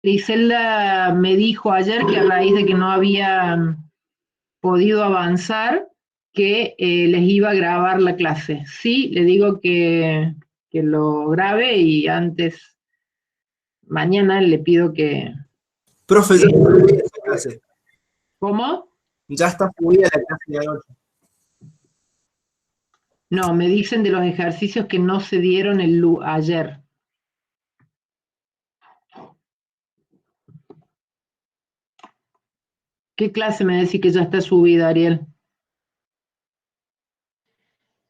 Griselda me dijo ayer que a raíz de que no había podido avanzar, que les iba a grabar la clase. Sí, le digo que lo grabe y antes, mañana le pido que... Profe, ya está subida esa clase. ¿Cómo? Ya está subida la clase de anoche. No, me dicen de los ejercicios que no se dieron ayer. ¿Qué clase me decís que ya está subida, Ariel?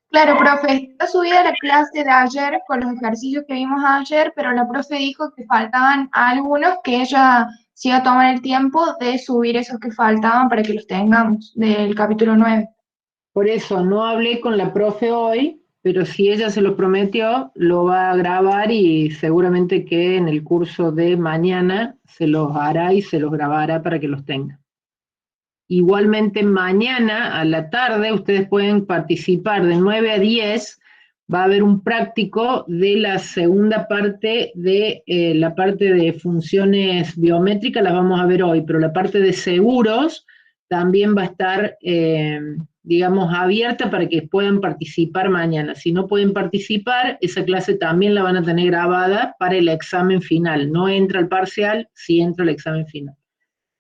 Claro, profe, está subida la clase de ayer con los ejercicios que vimos ayer, pero la profe dijo que faltaban algunos que ella se iba a tomar el tiempo de subir esos que faltaban para que los tengamos del capítulo 9. Por eso no hablé con la profe hoy, pero si ella se lo prometió, lo va a grabar y seguramente que en el curso de mañana se los hará y se los grabará para que los tengan. Igualmente mañana a la tarde ustedes pueden participar de 9 a 10, va a haber un práctico de la segunda parte de la parte de funciones biométricas, las vamos a ver hoy, pero la parte de seguros también va a estar, digamos, abierta para que puedan participar mañana. Si no pueden participar, esa clase también la van a tener grabada para el examen final. No entra al parcial, sí entra al examen final.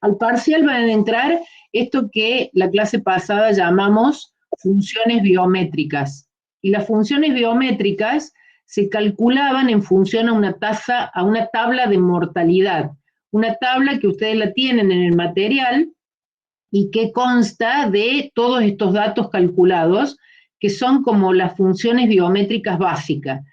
Al parcial van a entrar esto que la clase pasada llamamos funciones biométricas. Y las funciones biométricas se calculaban en función a una tabla de mortalidad. Una tabla que ustedes la tienen en el material y que consta de todos estos datos calculados, que son como las funciones biométricas básicas,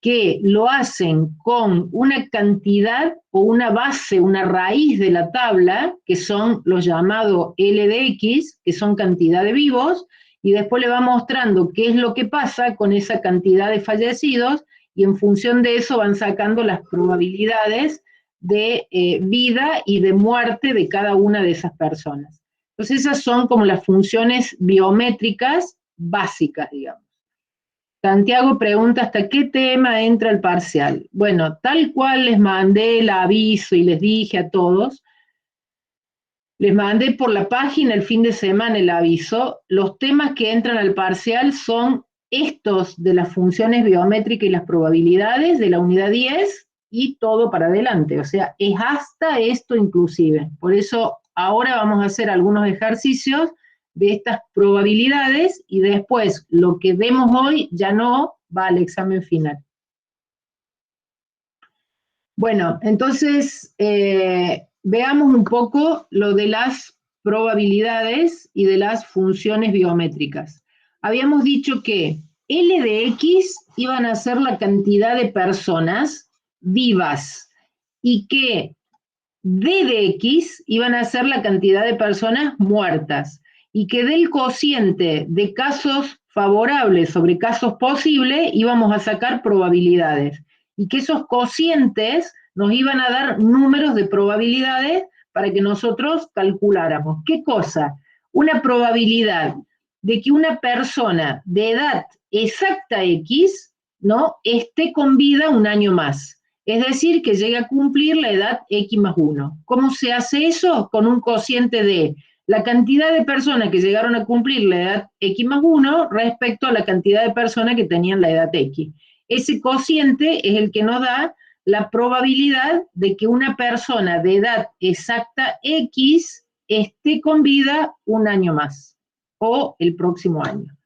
que lo hacen con una cantidad o una base, una raíz de la tabla, que son los llamados LDX, que son cantidad de vivos, y después le va mostrando qué es lo que pasa con esa cantidad de fallecidos, y en función de eso van sacando las probabilidades de vida y de muerte de cada una de esas personas. Entonces esas son como las funciones biométricas básicas, digamos. Santiago pregunta hasta qué tema entra el parcial. Bueno, tal cual les mandé el aviso y les dije a todos, les mandé por la página el fin de semana el aviso, los temas que entran al parcial son estos de las funciones biométricas y las probabilidades de la unidad 10 y todo para adelante, o sea, es hasta esto inclusive. Por eso ahora vamos a hacer algunos ejercicios de estas probabilidades y después lo que vemos hoy ya no va al examen final. Bueno, entonces veamos un poco lo de las probabilidades y de las funciones biométricas. Habíamos dicho que L de X iban a ser la cantidad de personas vivas y que D de X iban a ser la cantidad de personas muertas y que del cociente de casos favorables sobre casos posibles íbamos a sacar probabilidades y que esos cocientes nos iban a dar números de probabilidades para que nosotros calculáramos. ¿Qué cosa? Una probabilidad de que una persona de edad exacta X, ¿no?, esté con vida un año más. Es decir, que llegue a cumplir la edad X más 1. ¿Cómo se hace eso? Con un cociente de la cantidad de personas que llegaron a cumplir la edad X más 1 respecto a la cantidad de personas que tenían la edad X. Ese cociente es el que nos da la probabilidad de que una persona de edad exacta X esté con vida un año más o el próximo año.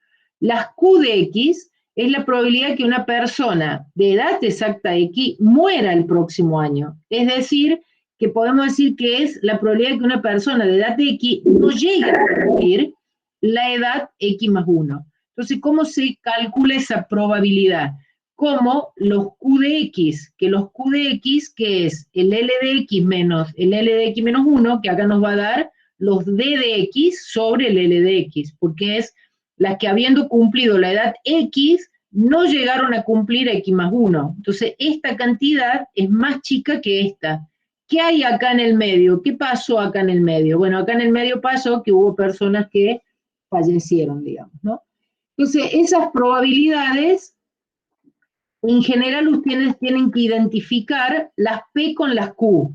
Las Q de X es la probabilidad que una persona de edad exacta X muera el próximo año. Es decir, que podemos decir que es la probabilidad de que una persona de edad X no llegue a cumplir la edad X más 1. Entonces, ¿cómo se calcula esa probabilidad? Como los Q de X, que los Q de X, que es el L de X menos el L de X menos 1, que acá nos va a dar los D de X sobre el L de X, porque es las que habiendo cumplido la edad X, no llegaron a cumplir X más 1. Entonces, esta cantidad es más chica que esta. ¿Qué hay acá en el medio? ¿Qué pasó acá en el medio? Bueno, acá en el medio pasó que hubo personas que fallecieron, digamos, ¿no? Entonces, esas probabilidades, en general, ustedes tienen que identificar las P con las Q.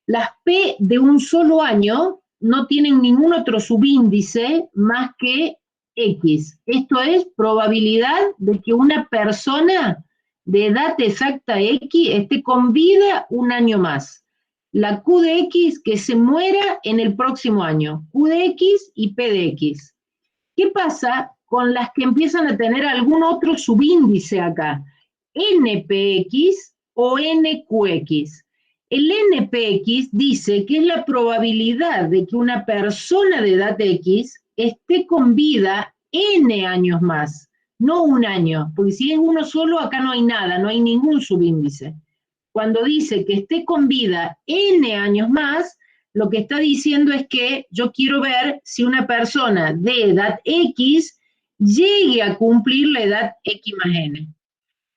Las P de un solo año no tienen ningún otro subíndice más que X. Esto es probabilidad de que una persona de edad exacta X esté con vida un año más. La Q de X que se muera en el próximo año. Q de X y P de X. ¿Qué pasa con las que empiezan a tener algún otro subíndice acá? NPX o NQX. El NPX dice que es la probabilidad de que una persona de edad X esté con vida N años más, no un año, porque si es uno solo acá no hay nada, no hay ningún subíndice. Cuando dice que esté con vida N años más, lo que está diciendo es que yo quiero ver si una persona de edad X llegue a cumplir la edad X más N.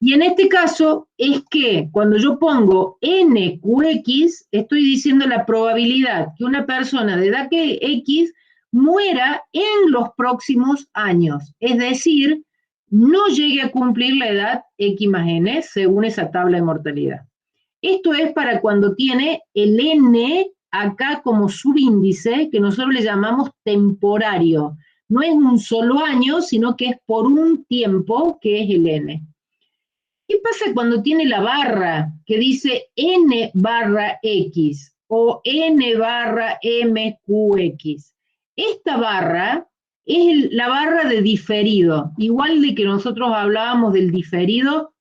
Y en este caso es que cuando yo pongo NQX, estoy diciendo la probabilidad que una persona de edad X muera en los próximos años. Es decir, no llegue a cumplir la edad X más N según esa tabla de mortalidad. Esto es para cuando tiene el N acá como subíndice, que nosotros le llamamos temporario. No es un solo año, sino que es por un tiempo, que es el N. ¿Qué pasa cuando tiene la barra que dice N barra X o N barra MQX? Esta barra es la barra de diferido, igual de que nosotros hablábamos del diferido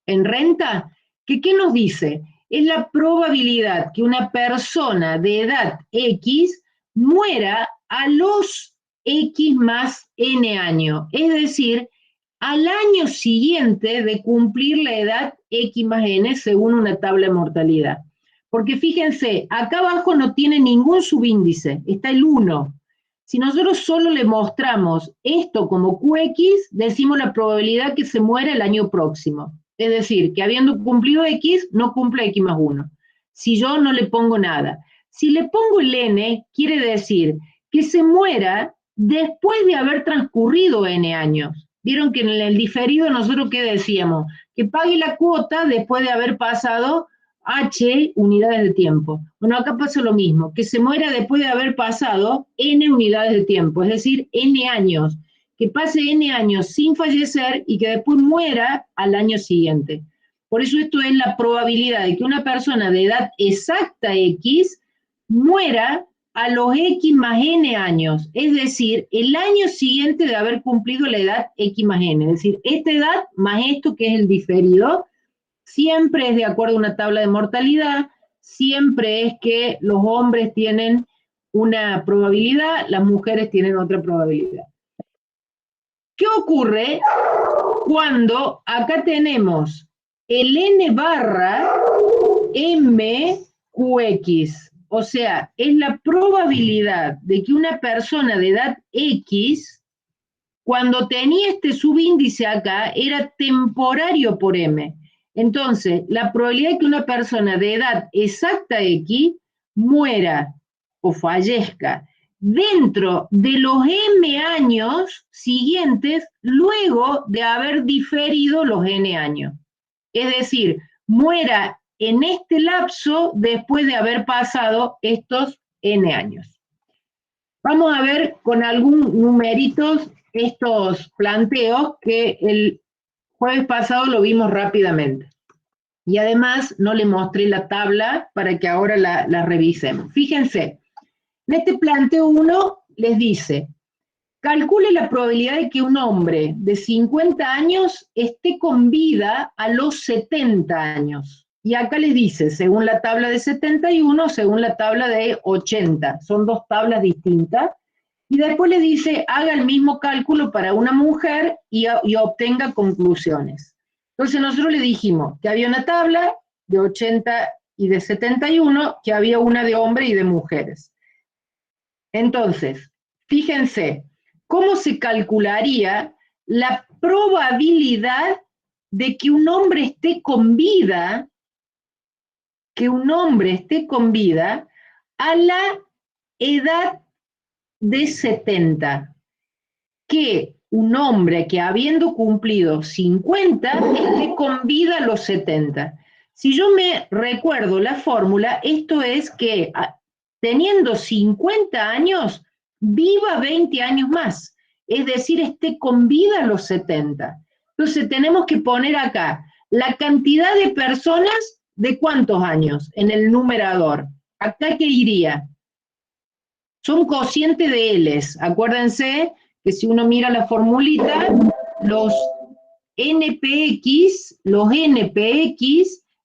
en renta, que ¿qué nos dice? Es la probabilidad que una persona de edad X muera a los X más N años, es decir, al año siguiente de cumplir la edad X más N según una tabla de mortalidad. Porque fíjense, acá abajo no tiene ningún subíndice, está el 1. Si nosotros solo le mostramos esto como QX, decimos la probabilidad que se muera el año próximo. Es decir, que habiendo cumplido X, no cumple X más 1. Si yo no le pongo nada. Si le pongo el N, quiere decir que se muera después de haber transcurrido N años. Vieron que en el diferido nosotros ¿qué decíamos? Que pague la cuota después de haber pasado H unidades de tiempo. Bueno, acá pasa lo mismo, que se muera después de haber pasado N unidades de tiempo, es decir, N años. Que pase N años sin fallecer y que después muera al año siguiente. Por eso esto es la probabilidad de que una persona de edad exacta X muera a los X más N años, es decir, el año siguiente de haber cumplido la edad X más N, es decir, esta edad más esto que es el diferido, siempre es de acuerdo a una tabla de mortalidad, siempre es que los hombres tienen una probabilidad, las mujeres tienen otra probabilidad. ¿Qué ocurre cuando acá tenemos el N barra MQX? O sea, es la probabilidad de que una persona de edad X, cuando tenía este subíndice acá, era temporario por M. Entonces, la probabilidad de que una persona de edad exacta X muera o fallezca dentro de los M años siguientes luego de haber diferido los N años. Es decir, muera en este lapso después de haber pasado estos N años. Vamos a ver con algún numeritos estos planteos que el jueves pasado lo vimos rápidamente. Y además no le mostré la tabla para que ahora la revisemos. Fíjense, en este planteo 1 les dice, calcule la probabilidad de que un hombre de 50 años esté con vida a los 70 años. Y acá les dice, según la tabla de 71, según la tabla de 80. Son dos tablas distintas. Y después les dice, haga el mismo cálculo para una mujer y obtenga conclusiones. Entonces nosotros le dijimos que había una tabla de 80 y de 71, que había una de hombres y de mujeres. Entonces, fíjense, ¿cómo se calcularía la probabilidad de que un hombre esté con vida, a la edad de 70? Que un hombre que habiendo cumplido 50 esté con vida a los 70. Si yo me recuerdo la fórmula, esto es que teniendo 50 años, viva 20 años más, es decir, esté con vida a los 70. Entonces tenemos que poner acá la cantidad de personas de cuántos años en el numerador. ¿Acá qué iría? Son cocientes de L's. Acuérdense que si uno mira la formulita, los NPX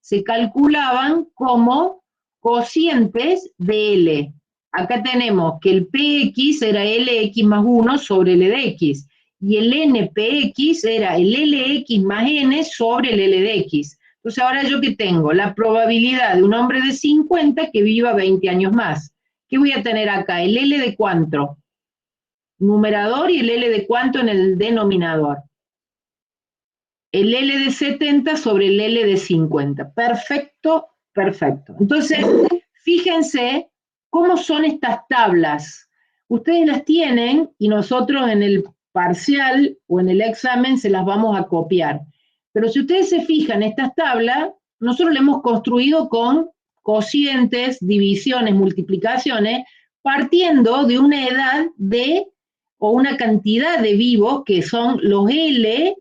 se calculaban como cocientes de L. Acá tenemos que el PX era LX más 1 sobre L de X, y el NPX era el LX más N sobre el L de X. Entonces ahora yo que tengo la probabilidad de un hombre de 50 que viva 20 años más. ¿Qué voy a tener acá? ¿El L de cuánto? Numerador, y el L de cuánto en el denominador. El L de 70 sobre el L de 50. Perfecto, perfecto. Entonces, fíjense cómo son estas tablas. Ustedes las tienen y nosotros en el parcial o en el examen se las vamos a copiar. Pero si ustedes se fijan, estas tablas, nosotros las hemos construido con cocientes, divisiones, multiplicaciones, partiendo de una edad de, o una cantidad de vivos, que son los L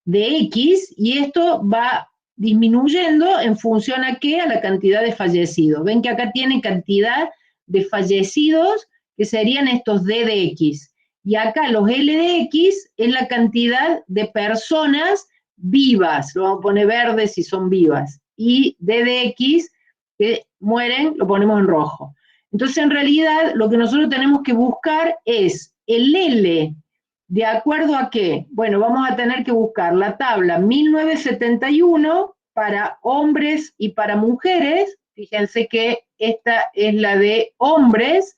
de X, y esto va disminuyendo en función a qué, a la cantidad de fallecidos. Ven que acá tienen cantidad de fallecidos, que serían estos D de X. Y acá los L de X es la cantidad de personas vivas, lo vamos a poner verde si son vivas, y D de X, que mueren, lo ponemos en rojo. Entonces, en realidad, lo que nosotros tenemos que buscar es el L, ¿de acuerdo a qué? Bueno, vamos a tener que buscar la tabla 1971 para hombres y para mujeres. Fíjense que esta es la de hombres,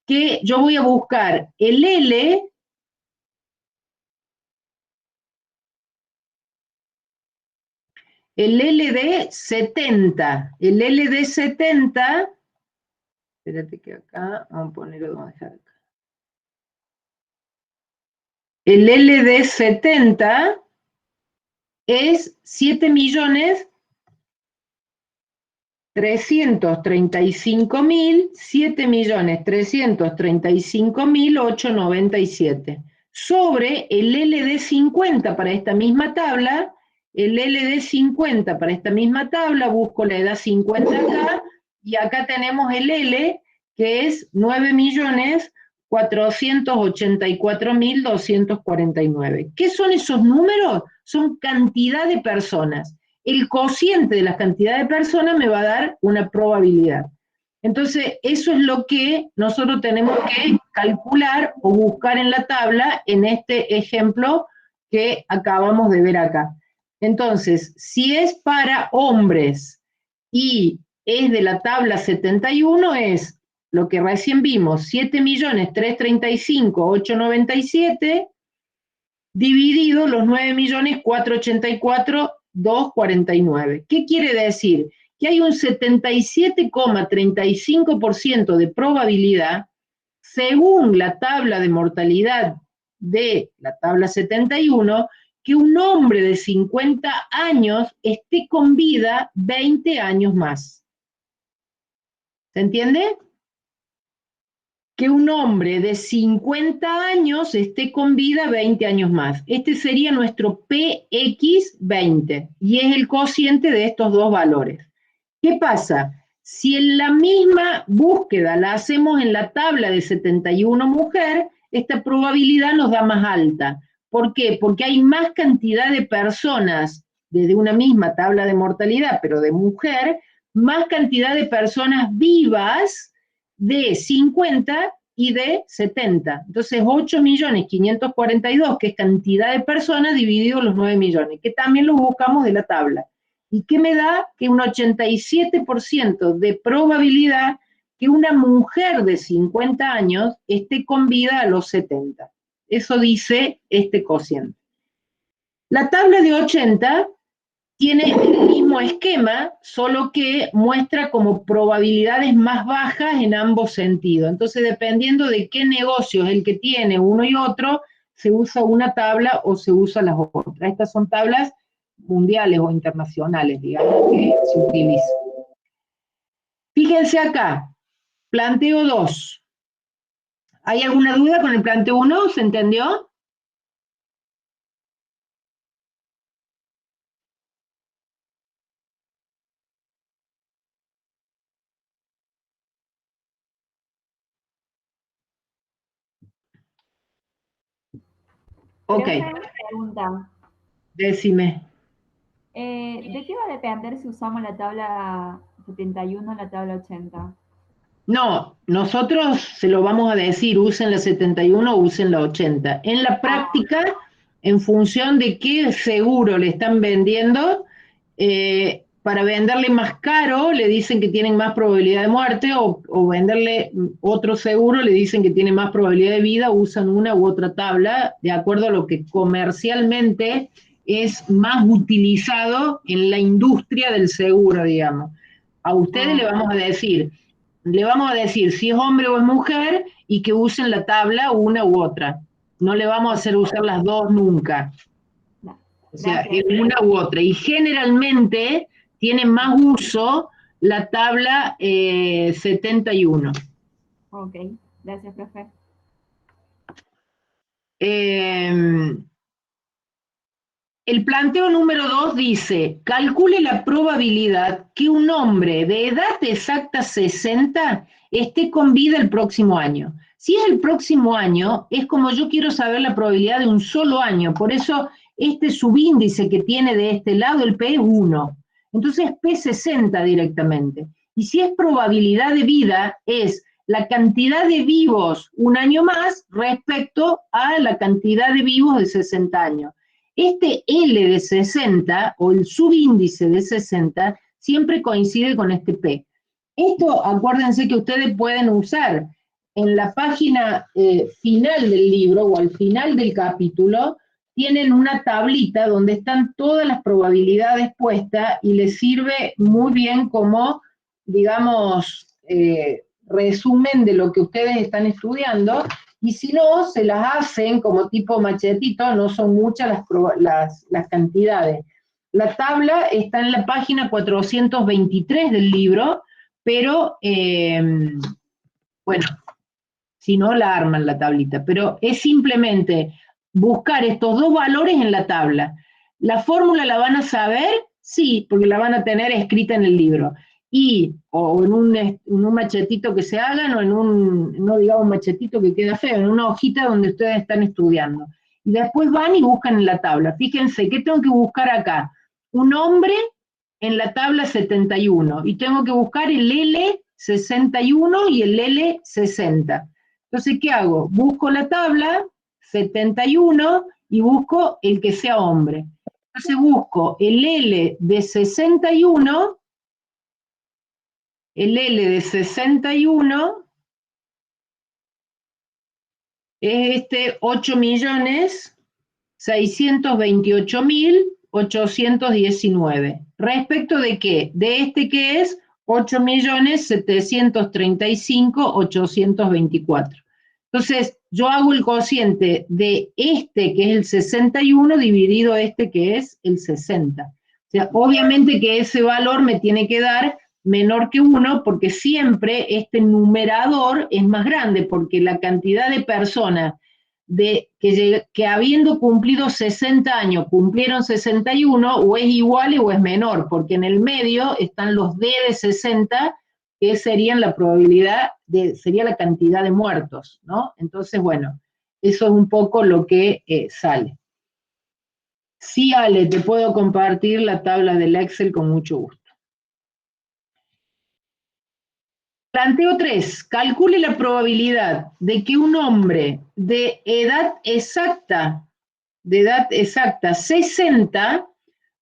que yo voy a buscar el L de 70. El L de 70, espérate que acá, vamos a ponerlo, vamos a dejar acá. El L de 70 es 7.335.897 sobre el L de 50 para esta misma tabla. El L de 50 para esta misma tabla, busco la edad 50 acá, y acá tenemos el L, que es 9.484.249. ¿Qué son esos números? Son cantidad de personas. El cociente de la cantidad de personas me va a dar una probabilidad. Entonces, eso es lo que nosotros tenemos que calcular o buscar en la tabla en este ejemplo que acabamos de ver acá. Entonces, si es para hombres y es de la tabla 71, es lo que recién vimos, 7.335.897 dividido los 9.484.249. ¿Qué quiere decir? Que hay un 77,35% de probabilidad, según la tabla de mortalidad de la tabla 71, que un hombre de 50 años esté con vida 20 años más. ¿Se entiende? Que un hombre de 50 años esté con vida 20 años más. Este sería nuestro PX20, y es el cociente de estos dos valores. ¿Qué pasa? Si en la misma búsqueda la hacemos en la tabla de 71 mujer, esta probabilidad nos da más alta. ¿Por qué? Porque hay más cantidad de personas desde una misma tabla de mortalidad, pero de mujer, más cantidad de personas vivas de 50 y de 70. Entonces, 8.542.000, que es cantidad de personas dividido los 9 millones, que también lo buscamos de la tabla. ¿Y qué me da? Que un 87% de probabilidad que una mujer de 50 años esté con vida a los 70. Eso dice este cociente. La tabla de 80 tiene el mismo esquema, solo que muestra como probabilidades más bajas en ambos sentidos. Entonces, dependiendo de qué negocio es el que tiene uno y otro, se usa una tabla o se usa las otras. Estas son tablas mundiales o internacionales, digamos, que se utilizan. Fíjense acá, planteo 2. ¿Hay alguna duda con el planteo 1? ¿Se entendió? Ok, Profe, una pregunta. decime. ¿De qué va a depender si usamos la tabla 71 o la tabla 80? No, nosotros se lo vamos a decir, usen la 71 o usen la 80. En la práctica, en función de qué seguro le están vendiendo, para venderle más caro le dicen que tienen más probabilidad de muerte, o venderle otro seguro le dicen que tiene más probabilidad de vida, usan una u otra tabla, de acuerdo a lo que comercialmente es más utilizado en la industria del seguro, digamos. A ustedes le vamos a decir si es hombre o es mujer y que usen la tabla una u otra. No le vamos a hacer usar las dos nunca. O sea, es una u otra. Y generalmente tiene más uso la tabla 71. Ok, gracias, profe. El planteo número 2 dice, calcule la probabilidad que un hombre de edad exacta 60 esté con vida el próximo año. Si es el próximo año, es como yo quiero saber la probabilidad de un solo año, por eso este subíndice que tiene de este lado el P es 1. Entonces P60 directamente. Y si es probabilidad de vida, es la cantidad de vivos un año más respecto a la cantidad de vivos de 60 años. Este L de 60, o el subíndice de 60, siempre coincide con este P. Esto, acuérdense que ustedes pueden usar en la página final del libro, o al final del capítulo, tienen una tablita donde están todas las probabilidades puestas, y les sirve muy bien como, digamos, resumen de lo que ustedes están estudiando. Y si no, se las hacen como tipo machetito, no son muchas las cantidades. La tabla está en la página 423 del libro, pero, bueno, si no, la arman la tablita. Pero es simplemente buscar estos dos valores en la tabla. ¿La fórmula la van a saber? Sí, porque la van a tener escrita en el libro. O en un machetito que se hagan, o en no digamos machetito que queda feo, en una hojita donde ustedes están estudiando. Y después van y buscan en la tabla. Fíjense, ¿qué tengo que buscar acá? Un hombre en la tabla 71, y tengo que buscar el L61 y el L60. Entonces, ¿qué hago? Busco la tabla 71 y busco el que sea hombre. Entonces busco el L de 61, el L de 61 es este 8.628.819. ¿Respecto de qué? De este que es 8.735.824. Entonces, yo hago el cociente de este, que es el 61, dividido este, que es el 60. O sea, obviamente que ese valor me tiene que dar menor que 1, porque siempre este numerador es más grande, porque la cantidad de personas que habiendo cumplido 60 años cumplieron 61, o es igual o es menor, porque en el medio están los D de 60, que serían la probabilidad, sería la cantidad de muertos, ¿no? Entonces, bueno, eso es un poco lo que sale. Sí, Ale, te puedo compartir la tabla del Excel con mucho gusto. Planteo 3. Calcule la probabilidad de que un hombre de edad exacta 60,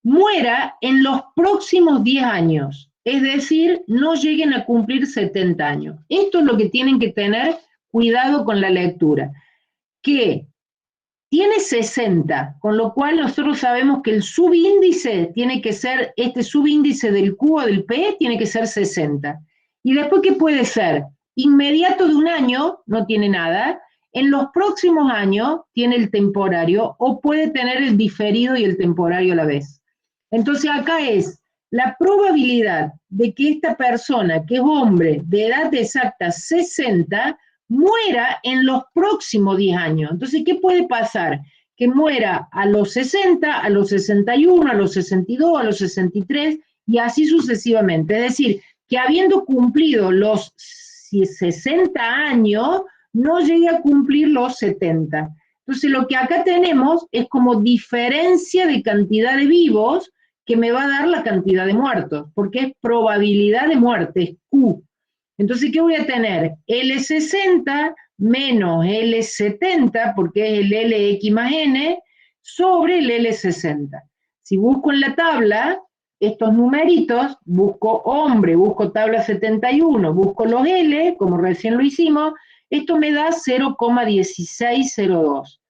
muera en los próximos 10 años. Es decir, no lleguen a cumplir 70 años. Esto es lo que tienen que tener cuidado con la lectura. Que tiene 60, con lo cual nosotros sabemos que el subíndice tiene que ser, este subíndice del Q o del P tiene que ser 60. Y después, ¿qué puede ser? Inmediato de un año, no tiene nada. En los próximos años tiene el temporario, o puede tener el diferido y el temporario a la vez. Entonces acá es la probabilidad de que esta persona, que es hombre, de edad exacta 60, muera en los próximos 10 años. Entonces, ¿qué puede pasar? Que muera a los 60, a los 61, a los 62, a los 63, y así sucesivamente. Es decir, que habiendo cumplido los 60 años, no llegue a cumplir los 70. Entonces, lo que acá tenemos es como diferencia de cantidad de vivos que me va a dar la cantidad de muertos, porque es probabilidad de muerte, es Q. Entonces, ¿qué voy a tener? L60 menos L70, porque es el LX más N, sobre el L60. Si busco en la tabla estos numeritos, busco hombre, busco tabla 71, busco los L, como recién lo hicimos, esto me da 0,1602.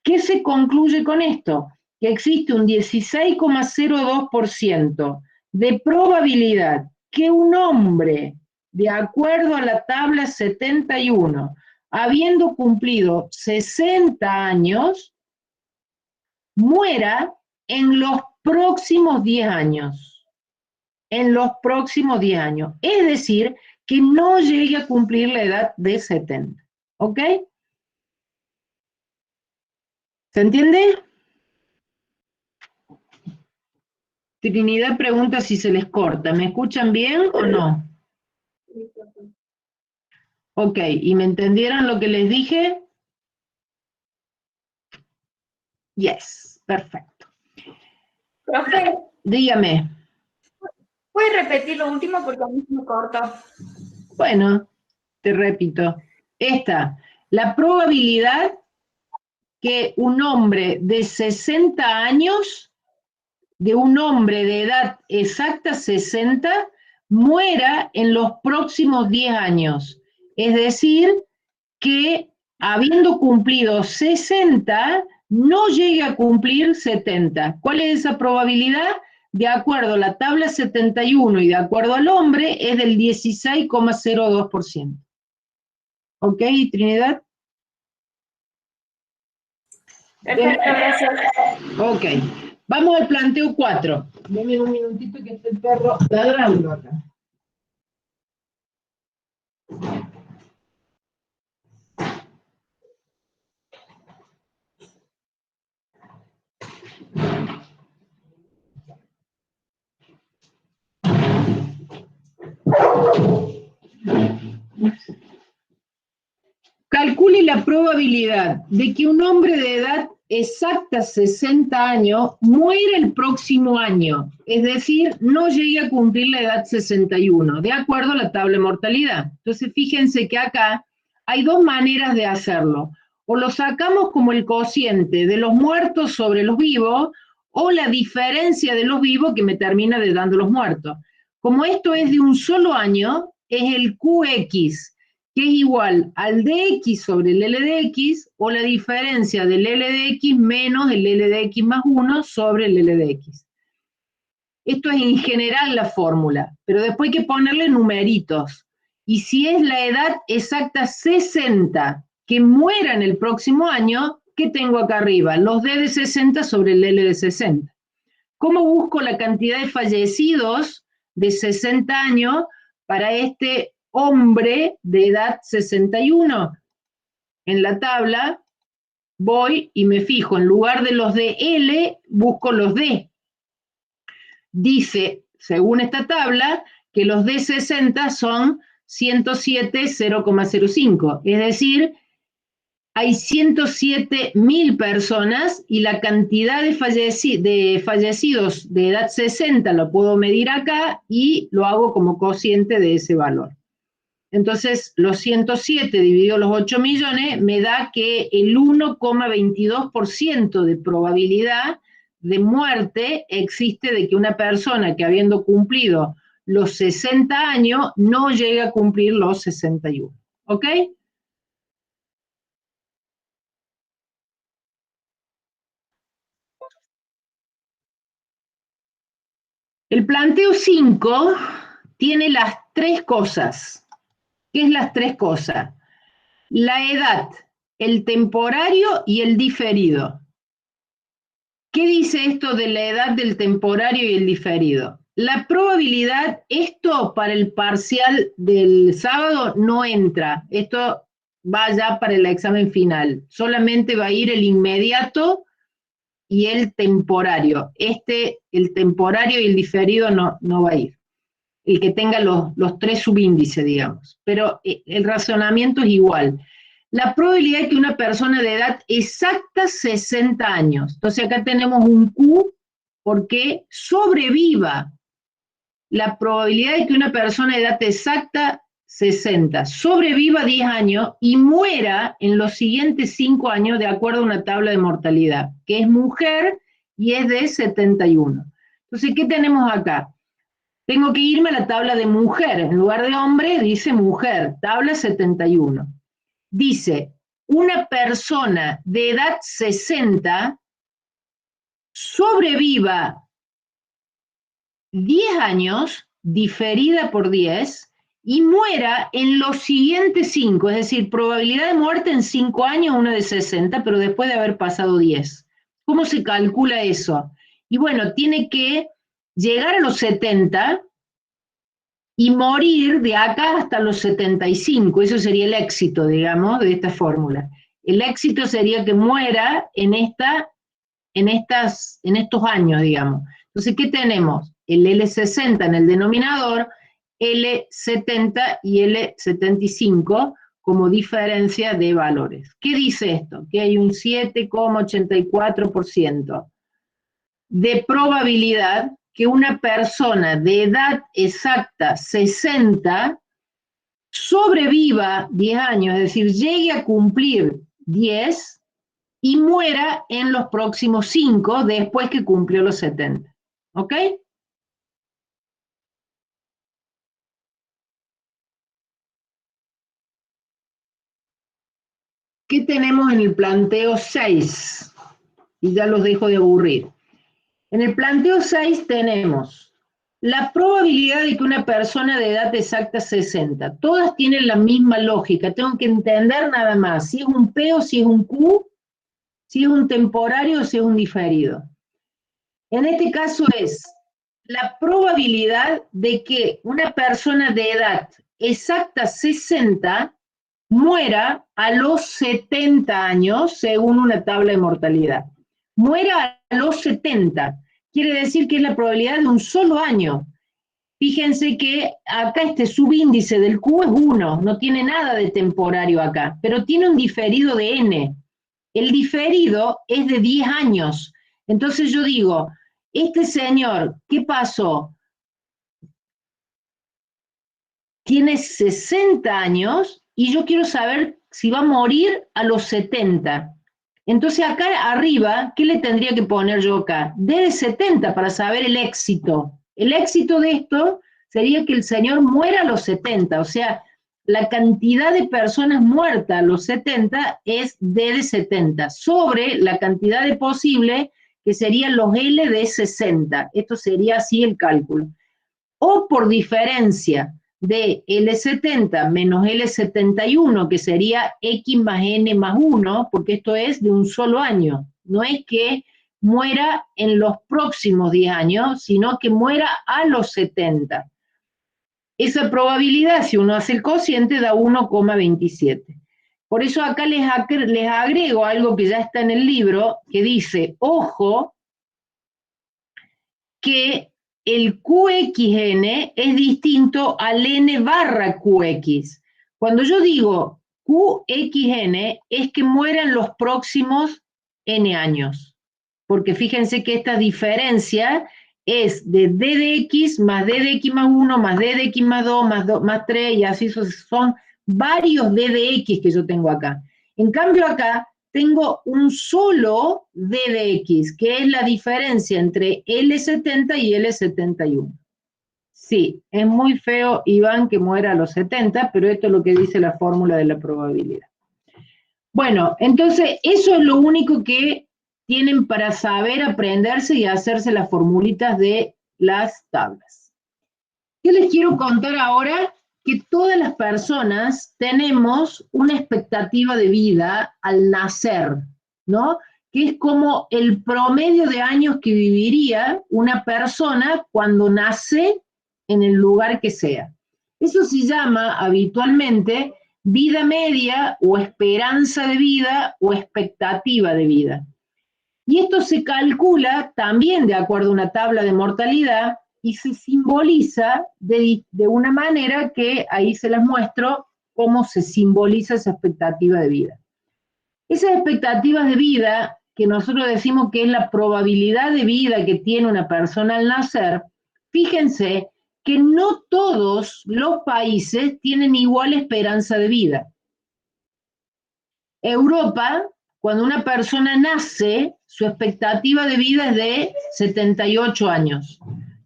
¿Qué se concluye con esto? Que existe un 16,02% de probabilidad que un hombre, de acuerdo a la tabla 71, habiendo cumplido 60 años, muera en los próximos 10 años. En los próximos 10 años. Es decir, que no llegue a cumplir la edad de 70. ¿Ok? ¿Se entiende? Trinidad pregunta si se les corta. ¿Me escuchan bien o no? Ok, ¿y me entendieron lo que les dije? Yes, perfecto. Profe, Dígame. ¿puede repetir lo último porque a mí se me cortó? Bueno, te repito. Esta, la probabilidad que un hombre de 60 años, de un hombre de edad exacta 60, muera en los próximos 10 años. Es decir, que habiendo cumplido 60, no llegue a cumplir 70. ¿Cuál es esa probabilidad? De acuerdo a la tabla 71 y de acuerdo al hombre, es del 16,02%. ¿Ok, Trinidad? Perfecto, gracias. Ok. Vamos al planteo 4. Denme un minutito que está el perro ladrando acá. Calcule la probabilidad de que un hombre de edad exacta 60 años muera el próximo año, es decir, no llegue a cumplir la edad 61, de acuerdo a la tabla de mortalidad. Entonces, fíjense que acá hay dos maneras de hacerlo. O lo sacamos como el cociente de los muertos sobre los vivos, o la diferencia de los vivos que me termina de dando los muertos. Como esto es de un solo año, es el QX, que es igual al dx sobre el LDX, o la diferencia del LDX menos el LDX más 1 sobre el LDX. Esto es en general la fórmula, pero después hay que ponerle numeritos. Y si es la edad exacta 60 que muera en el próximo año, ¿qué tengo acá arriba? Los D de 60 sobre el L de 60. ¿Cómo busco la cantidad de fallecidos de 60 años para este hombre de edad 61? En la tabla voy y me fijo, en lugar de los de L, busco los D. Dice, según esta tabla, que los de 60 son 107,005, es decir, hay 107.000 personas y la cantidad de fallecidos de edad 60 lo puedo medir acá y lo hago como cociente de ese valor. Entonces, los 107 dividido los 8 millones me da que el 1,22% de probabilidad de muerte existe de que una persona que habiendo cumplido los 60 años no llegue a cumplir los 61. ¿Ok? El planteo 5 tiene las tres cosas. ¿Qué es las tres cosas? La edad, el temporario y el diferido. ¿Qué dice esto de la edad del temporario y el diferido? La probabilidad, esto para el parcial del sábado no entra, esto va ya para el examen final, solamente va a ir el inmediato y el temporario. El temporario y el diferido no va a ir. El que tenga los 3 subíndices, digamos. Pero el razonamiento es igual. La probabilidad de que una persona de edad exacta 60 años, entonces acá tenemos un Q porque sobreviva. La probabilidad de que una persona de edad exacta 60 sobreviva 10 años y muera en los siguientes 5 años de acuerdo a una tabla de mortalidad, que es mujer y es de 71. Entonces, ¿qué tenemos acá? Tengo que irme a la tabla de mujer. En lugar de hombre, dice mujer, tabla 71. Dice, una persona de edad 60 sobreviva 10 años, diferida por 10, y muera en los siguientes 5, es decir, probabilidad de muerte en 5 años, una de 60, pero después de haber pasado 10. ¿Cómo se calcula eso? Y bueno, tiene que llegar a los 70 y morir de acá hasta los 75, eso sería el éxito, digamos, de esta fórmula. El éxito sería que muera en estos años, digamos. Entonces, ¿qué tenemos? El L60 en el denominador, L70 y L75 como diferencia de valores. ¿Qué dice esto? Que hay un 7,84% de probabilidad que una persona de edad exacta 60 sobreviva 10 años, es decir, llegue a cumplir 10 y muera en los próximos 5 después que cumplió los 70. ¿Ok? ¿Qué tenemos en el planteo 6? Y ya los dejo de aburrir. En el planteo 6 tenemos la probabilidad de que una persona de edad exacta 60, todas tienen la misma lógica, tengo que entender nada más, si es un P o si es un Q, si es un temporario o si es un diferido. En este caso es la probabilidad de que una persona de edad exacta 60 muera a los 70 años según una tabla de mortalidad. Muera a los 70, quiere decir que es la probabilidad de un solo año. Fíjense que acá este subíndice del Q es 1, no tiene nada de temporario acá, pero tiene un diferido de N. El diferido es de 10 años. Entonces yo digo, este señor, ¿qué pasó? Tiene 60 años y yo quiero saber si va a morir a los 70. Entonces acá arriba, ¿qué le tendría que poner yo acá? D de 70 para saber el éxito. El éxito de esto sería que el señor muera a los 70, o sea, la cantidad de personas muertas a los 70 es D de 70, sobre la cantidad de posible que serían los L de 60. Esto sería así el cálculo. O por diferencia de L70 menos L71, que sería X más N más 1, porque esto es de un solo año. No es que muera en los próximos 10 años, sino que muera a los 70. Esa probabilidad, si uno hace el cociente, da 1,27. Por eso acá les agrego algo que ya está en el libro, que dice, ojo, que el QXN es distinto al N barra QX. Cuando yo digo QXN, es que mueran los próximos N años. Porque fíjense que esta diferencia es de D de X más D de X más 1 más D de X más 2 más 3 y así son varios D de X que yo tengo acá. En cambio acá tengo un solo D de X, que es la diferencia entre L70 y L71. Sí, es muy feo, Iván, que muera a los 70, pero esto es lo que dice la fórmula de la probabilidad. Bueno, entonces eso es lo único que tienen para saber aprenderse y hacerse las formulitas de las tablas. ¿Qué les quiero contar ahora? Que todas las personas tenemos una expectativa de vida al nacer, ¿no? que es como el promedio de años que viviría una persona cuando nace en el lugar que sea. Eso se llama habitualmente vida media o esperanza de vida o expectativa de vida. Y esto se calcula también de acuerdo a una tabla de mortalidad y se simboliza de una manera que ahí se las muestro cómo se simboliza esa expectativa de vida. Esas expectativas de vida, que nosotros decimos que es la probabilidad de vida que tiene una persona al nacer, fíjense que no todos los países tienen igual esperanza de vida. Europa, cuando una persona nace, su expectativa de vida es de 78 años.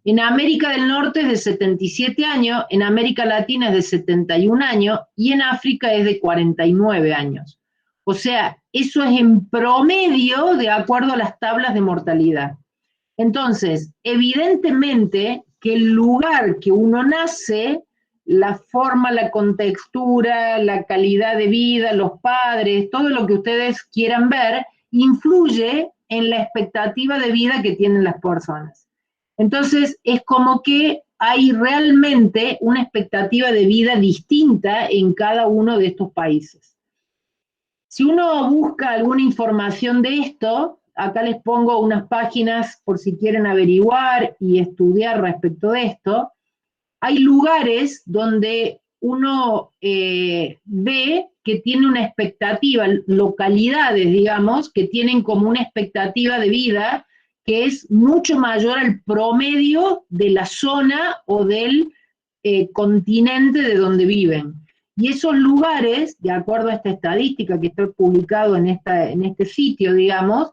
En América del Norte es de 77 años, en América Latina es de 71 años y en África es de 49 años. O sea, eso es en promedio de acuerdo a las tablas de mortalidad. Entonces, evidentemente que el lugar que uno nace, la forma, la contextura, la calidad de vida, los padres, todo lo que ustedes quieran ver, influye en la expectativa de vida que tienen las personas. Entonces, es como que hay realmente una expectativa de vida distinta en cada uno de estos países. Si uno busca alguna información de esto, acá les pongo unas páginas por si quieren averiguar y estudiar respecto de esto. Hay lugares donde uno ve que tiene una expectativa, localidades, digamos, que tienen como una expectativa de vida que es mucho mayor al promedio de la zona o del continente de donde viven. Y esos lugares, de acuerdo a esta estadística que está publicado en este sitio, digamos,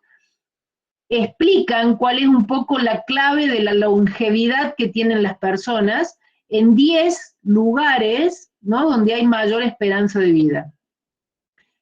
explican cuál es un poco la clave de la longevidad que tienen las personas en 10 lugares, ¿no?, donde hay mayor esperanza de vida.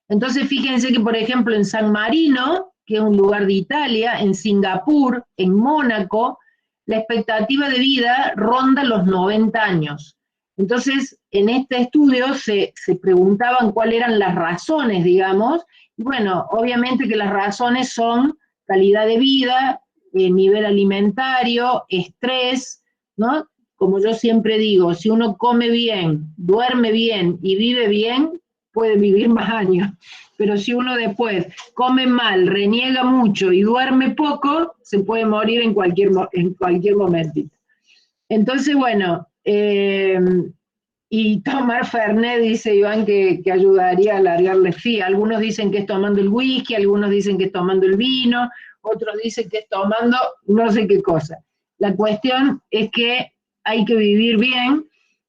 Entonces fíjense que, por ejemplo, en San Marino, que es un lugar de Italia, en Singapur, en Mónaco, la expectativa de vida ronda los 90 años. Entonces, en este estudio se preguntaban cuáles eran las razones, digamos, y bueno, obviamente que las razones son calidad de vida, nivel alimentario, estrés, ¿no? Como yo siempre digo, si uno come bien, duerme bien y vive bien, puede vivir más años. Pero si uno después come mal, reniega mucho y duerme poco, se puede morir en cualquier momentito. Entonces, bueno, y tomar Fernet, dice Iván, que ayudaría a alargarle. Sí, algunos dicen que es tomando el whisky, algunos dicen que es tomando el vino, otros dicen que es tomando no sé qué cosa. La cuestión es que hay que vivir bien,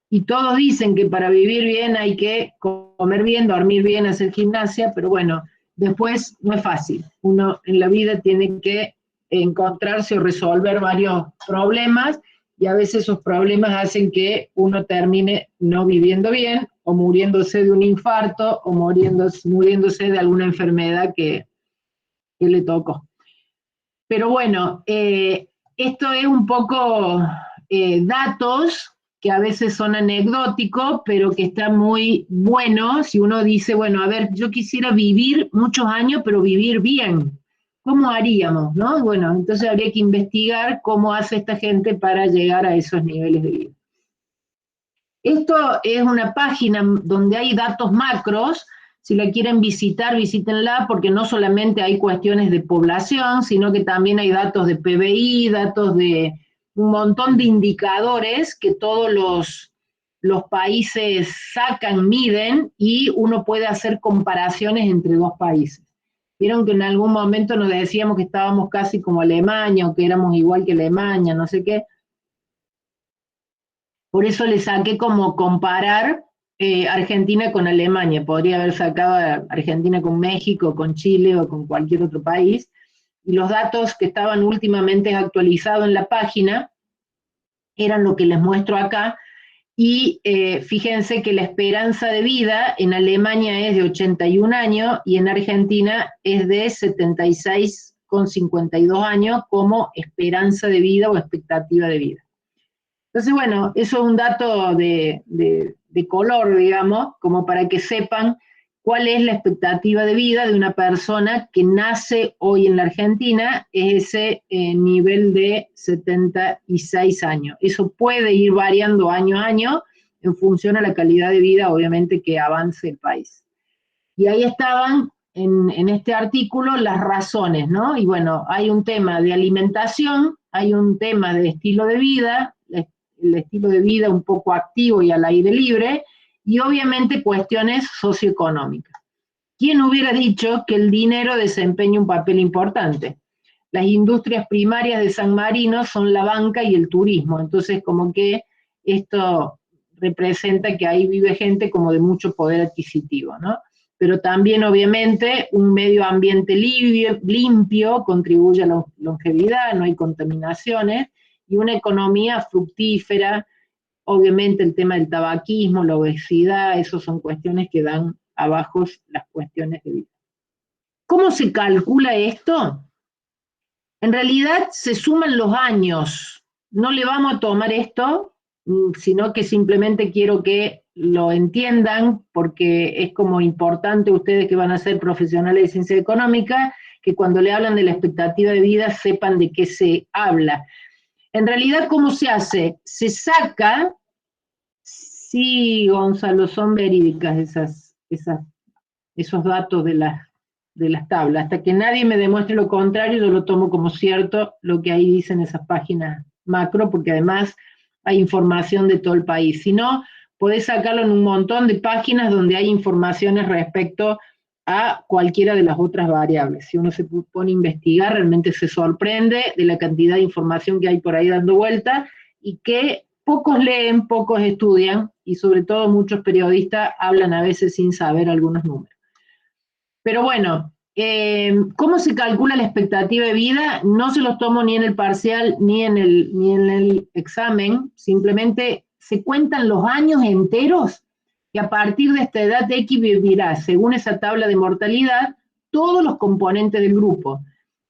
y todos dicen que para vivir bien hay que comer bien, dormir bien, hacer gimnasia, pero bueno, después no es fácil. Uno en la vida tiene que encontrarse o resolver varios problemas, y a veces esos problemas hacen que uno termine no viviendo bien, o muriéndose de un infarto, o muriéndose de alguna enfermedad que le tocó. Pero bueno, esto es un poco datos que a veces son anecdóticos, pero que está muy bueno si uno dice, bueno, a ver, yo quisiera vivir muchos años, pero vivir bien. ¿Cómo haríamos, no? Bueno, entonces habría que investigar cómo hace esta gente para llegar a esos niveles de vida. Esto es una página donde hay datos macros. Si la quieren visitar, visítenla, porque no solamente hay cuestiones de población, sino que también hay datos de PBI, datos de un montón de indicadores que todos los países sacan, miden, y uno puede hacer comparaciones entre dos países. Vieron que en algún momento nos decíamos que estábamos casi como Alemania, o que éramos igual que Alemania, no sé qué. Por eso le saqué como comparar Argentina con Alemania. Podría haber sacado a Argentina con México, con Chile o con cualquier otro país. Y los datos que estaban últimamente actualizados en la página eran lo que les muestro acá. Y fíjense que la esperanza de vida en Alemania es de 81 años y en Argentina es de 76,52 años como esperanza de vida o expectativa de vida. Entonces, bueno, eso es un dato de color, digamos, como para que sepan cuál es la expectativa de vida de una persona que nace hoy en la Argentina, es ese nivel de 76 años. Eso puede ir variando año a año en función a la calidad de vida, obviamente, que avance el país. Y ahí estaban, en este artículo, las razones, ¿no? Y bueno, hay un tema de alimentación, hay un tema de estilo de vida, el estilo de vida un poco activo y al aire libre, y obviamente cuestiones socioeconómicas. ¿Quién hubiera dicho que el dinero desempeña un papel importante? Las industrias primarias de San Marino son la banca y el turismo, entonces como que esto representa que ahí vive gente como de mucho poder adquisitivo, ¿no? Pero también obviamente un medio ambiente limpio contribuye a la longevidad, no hay contaminaciones, y una economía fructífera. Obviamente el tema del tabaquismo, la obesidad, esos son cuestiones que dan abajo las cuestiones de vida. ¿Cómo se calcula esto? En realidad se suman los años. No le vamos a tomar esto, sino que simplemente quiero que lo entiendan, porque es como importante ustedes que van a ser profesionales de ciencia económica, que cuando le hablan de la expectativa de vida sepan de qué se habla. En realidad, ¿cómo se hace? Se saca, sí, Gonzalo, son verídicas esos datos de las tablas. Hasta que nadie me demuestre lo contrario, yo lo tomo como cierto lo que ahí dicen esas páginas macro, porque además hay información de todo el país. Si no, podés sacarlo en un montón de páginas donde hay informaciones respecto a cualquiera de las otras variables. Si uno se pone a investigar, realmente se sorprende de la cantidad de información que hay por ahí dando vuelta y que pocos leen, pocos estudian, y sobre todo muchos periodistas hablan a veces sin saber algunos números. Pero bueno, ¿cómo se calcula la expectativa de vida? No se los tomo ni en el parcial ni en el examen, simplemente se cuentan los años enteros que a partir de esta edad X vivirá, según esa tabla de mortalidad, todos los componentes del grupo.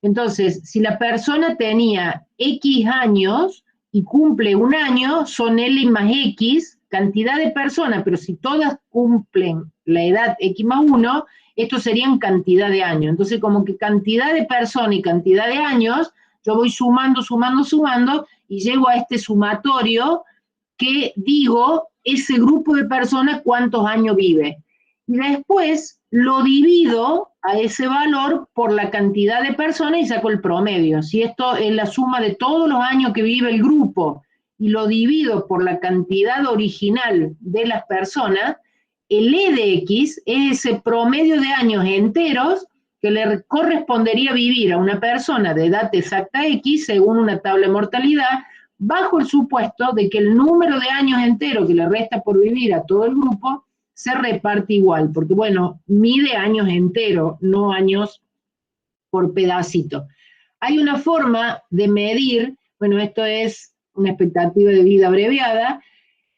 Entonces, si la persona tenía X años y cumple un año, son L más X, cantidad de personas, pero si todas cumplen la edad X más 1, estos serían cantidad de años. Entonces, como que cantidad de personas y cantidad de años, yo voy sumando, y llego a este sumatorio que digo, ese grupo de personas cuántos años vive. Y después lo divido a ese valor por la cantidad de personas y saco el promedio. Si esto es la suma de todos los años que vive el grupo y lo divido por la cantidad original de las personas, el E de X es ese promedio de años enteros que le correspondería vivir a una persona de edad exacta X según una tabla de mortalidad, bajo el supuesto de que el número de años enteros que le resta por vivir a todo el grupo se reparte igual, porque bueno, mide años enteros, no años por pedacito. Hay una forma de medir, bueno, esto es una expectativa de vida abreviada,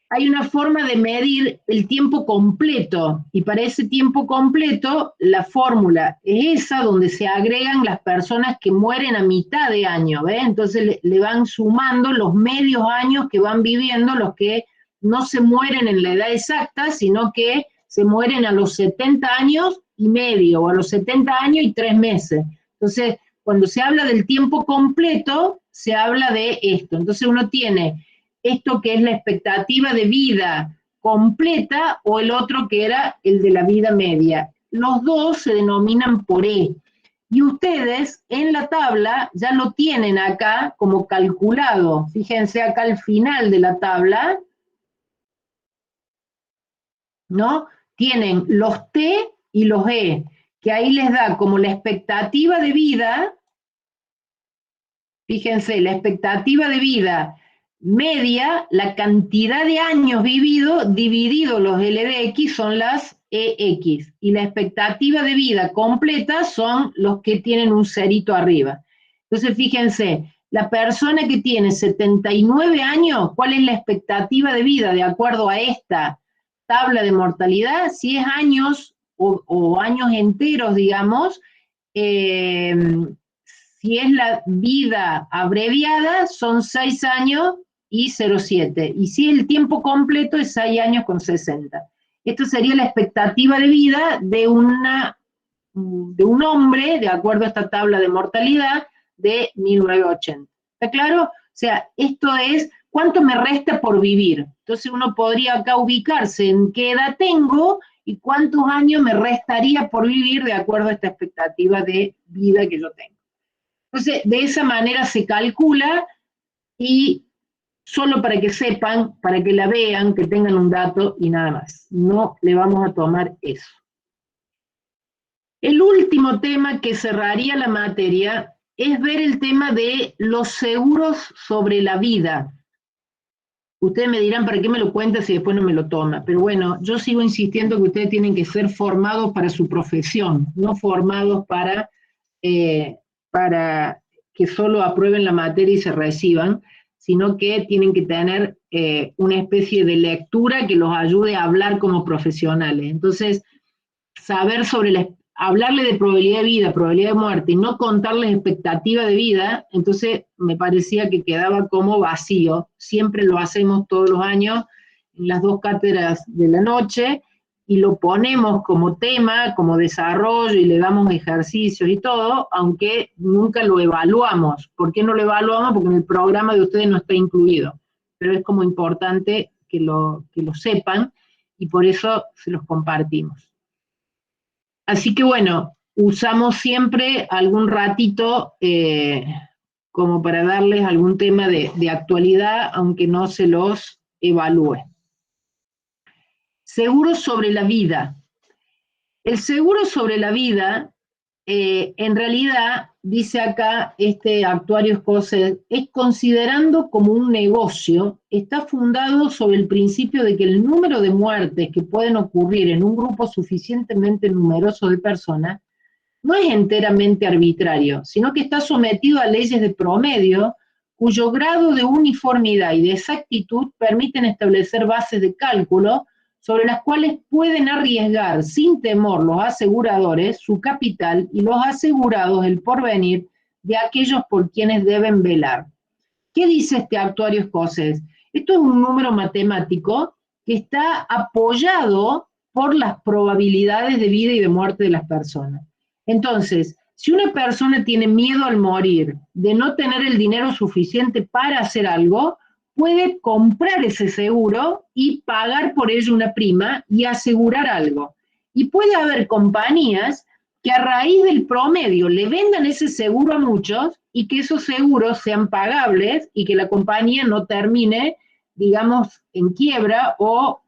hay una forma de medir el tiempo completo, y para ese tiempo completo la fórmula es esa donde se agregan las personas que mueren a mitad de año, ¿ve? Entonces le van sumando los medios años que van viviendo los que no se mueren en la edad exacta, sino que se mueren a los 70 años y medio, o a los 70 años y 3 meses. Entonces, cuando se habla del tiempo completo, se habla de esto. Entonces uno tiene esto que es la expectativa de vida completa, o el otro que era el de la vida media. Los dos se denominan por E. Y ustedes en la tabla ya lo tienen acá como calculado. Fíjense acá al final de la tabla, ¿no? Tienen los T y los E, que ahí les da como la expectativa de vida. Fíjense, la expectativa de vida media, la cantidad de años vividos, dividido los L de X, son las EX. Y la expectativa de vida completa son los que tienen un cerito arriba. Entonces, fíjense, la persona que tiene 79 años, ¿cuál es la expectativa de vida de acuerdo a esta tabla de mortalidad? Si es años o años enteros, digamos, si es la vida abreviada, son 6 años y 0,7. Y si el tiempo completo es 6 años con 60. Esta sería la expectativa de vida de un hombre, de acuerdo a esta tabla de mortalidad, de 1980. ¿Está claro? O sea, esto es cuánto me resta por vivir. Entonces uno podría acá ubicarse en qué edad tengo y cuántos años me restaría por vivir de acuerdo a esta expectativa de vida que yo tengo. Entonces, de esa manera se calcula y solo para que sepan, para que la vean, que tengan un dato y nada más. No le vamos a tomar eso. El último tema que cerraría la materia es ver el tema de los seguros sobre la vida. Ustedes me dirán, ¿para qué me lo cuenta si después no me lo toma? Pero bueno, yo sigo insistiendo que ustedes tienen que ser formados para su profesión, no formados para que solo aprueben la materia y se reciban, sino que tienen que tener una especie de lectura que los ayude a hablar como profesionales. Entonces, saber hablarle de probabilidad de vida, probabilidad de muerte, y no contarles expectativa de vida, entonces me parecía que quedaba como vacío. Siempre lo hacemos todos los años en las 2 cátedras de la noche, y lo ponemos como tema, como desarrollo, y le damos ejercicios y todo, aunque nunca lo evaluamos. ¿Por qué no lo evaluamos? Porque en el programa de ustedes no está incluido. Pero es como importante que lo sepan, y por eso se los compartimos. Así que bueno, usamos siempre algún ratito como para darles algún tema de actualidad, aunque no se los evalúe. Seguro sobre la vida. El seguro sobre la vida, en realidad, dice acá este actuario escocés, es considerando como un negocio, está fundado sobre el principio de que el número de muertes que pueden ocurrir en un grupo suficientemente numeroso de personas no es enteramente arbitrario, sino que está sometido a leyes de promedio cuyo grado de uniformidad y de exactitud permiten establecer bases de cálculo sobre las cuales pueden arriesgar sin temor los aseguradores su capital y los asegurados el porvenir de aquellos por quienes deben velar. ¿Qué dice este actuario escocés? Esto es un número matemático que está apoyado por las probabilidades de vida y de muerte de las personas. Entonces, si una persona tiene miedo al morir, de no tener el dinero suficiente para hacer algo, puede comprar ese seguro y pagar por ello una prima y asegurar algo. Y puede haber compañías que a raíz del promedio le vendan ese seguro a muchos y que esos seguros sean pagables y que la compañía no termine, digamos, en quiebra o,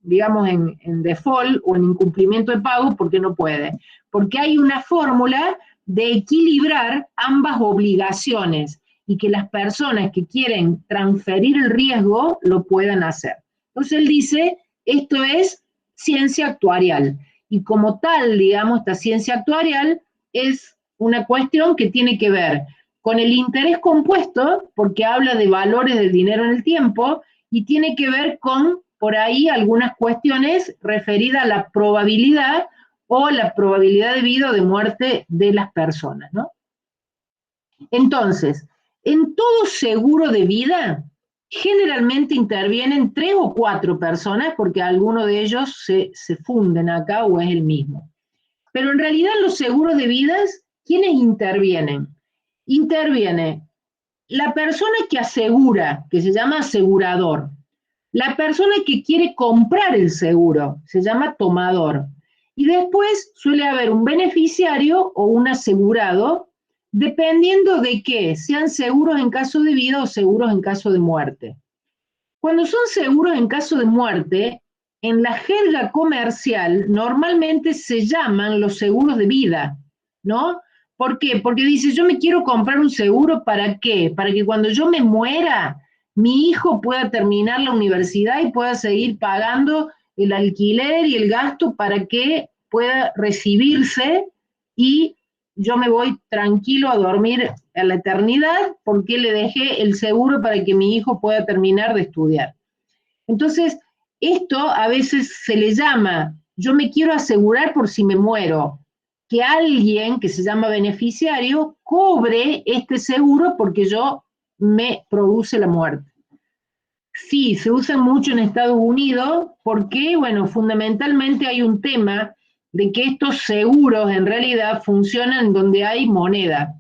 digamos, en default o en incumplimiento de pago porque no puede. Porque hay una fórmula de equilibrar ambas obligaciones y que las personas que quieren transferir el riesgo lo puedan hacer. Entonces él dice, esto es ciencia actuarial, y como tal, digamos, esta ciencia actuarial es una cuestión que tiene que ver con el interés compuesto, porque habla de valores del dinero en el tiempo, y tiene que ver con, por ahí, algunas cuestiones referidas a la probabilidad o la probabilidad de vida o de muerte de las personas, ¿no? Entonces, en todo seguro de vida, generalmente intervienen 3 o 4 personas, porque algunos de ellos se funden acá o es el mismo. Pero en realidad los seguros de vidas, ¿quiénes intervienen? Interviene la persona que asegura, que se llama asegurador. La persona que quiere comprar el seguro, se llama tomador. Y después suele haber un beneficiario o un asegurado, dependiendo de qué, sean seguros en caso de vida o seguros en caso de muerte. Cuando son seguros en caso de muerte, en la jerga comercial normalmente se llaman los seguros de vida, ¿no? ¿Por qué? Porque dice, yo me quiero comprar un seguro, ¿para qué? Para que cuando yo me muera, mi hijo pueda terminar la universidad y pueda seguir pagando el alquiler y el gasto para que pueda recibirse y yo me voy tranquilo a dormir a la eternidad porque le dejé el seguro para que mi hijo pueda terminar de estudiar. Entonces, esto a veces se le llama, yo me quiero asegurar por si me muero, que alguien que se llama beneficiario cobre este seguro porque yo me produce la muerte. Sí, se usa mucho en Estados Unidos porque, bueno, fundamentalmente hay un tema de que estos seguros en realidad funcionan donde hay moneda.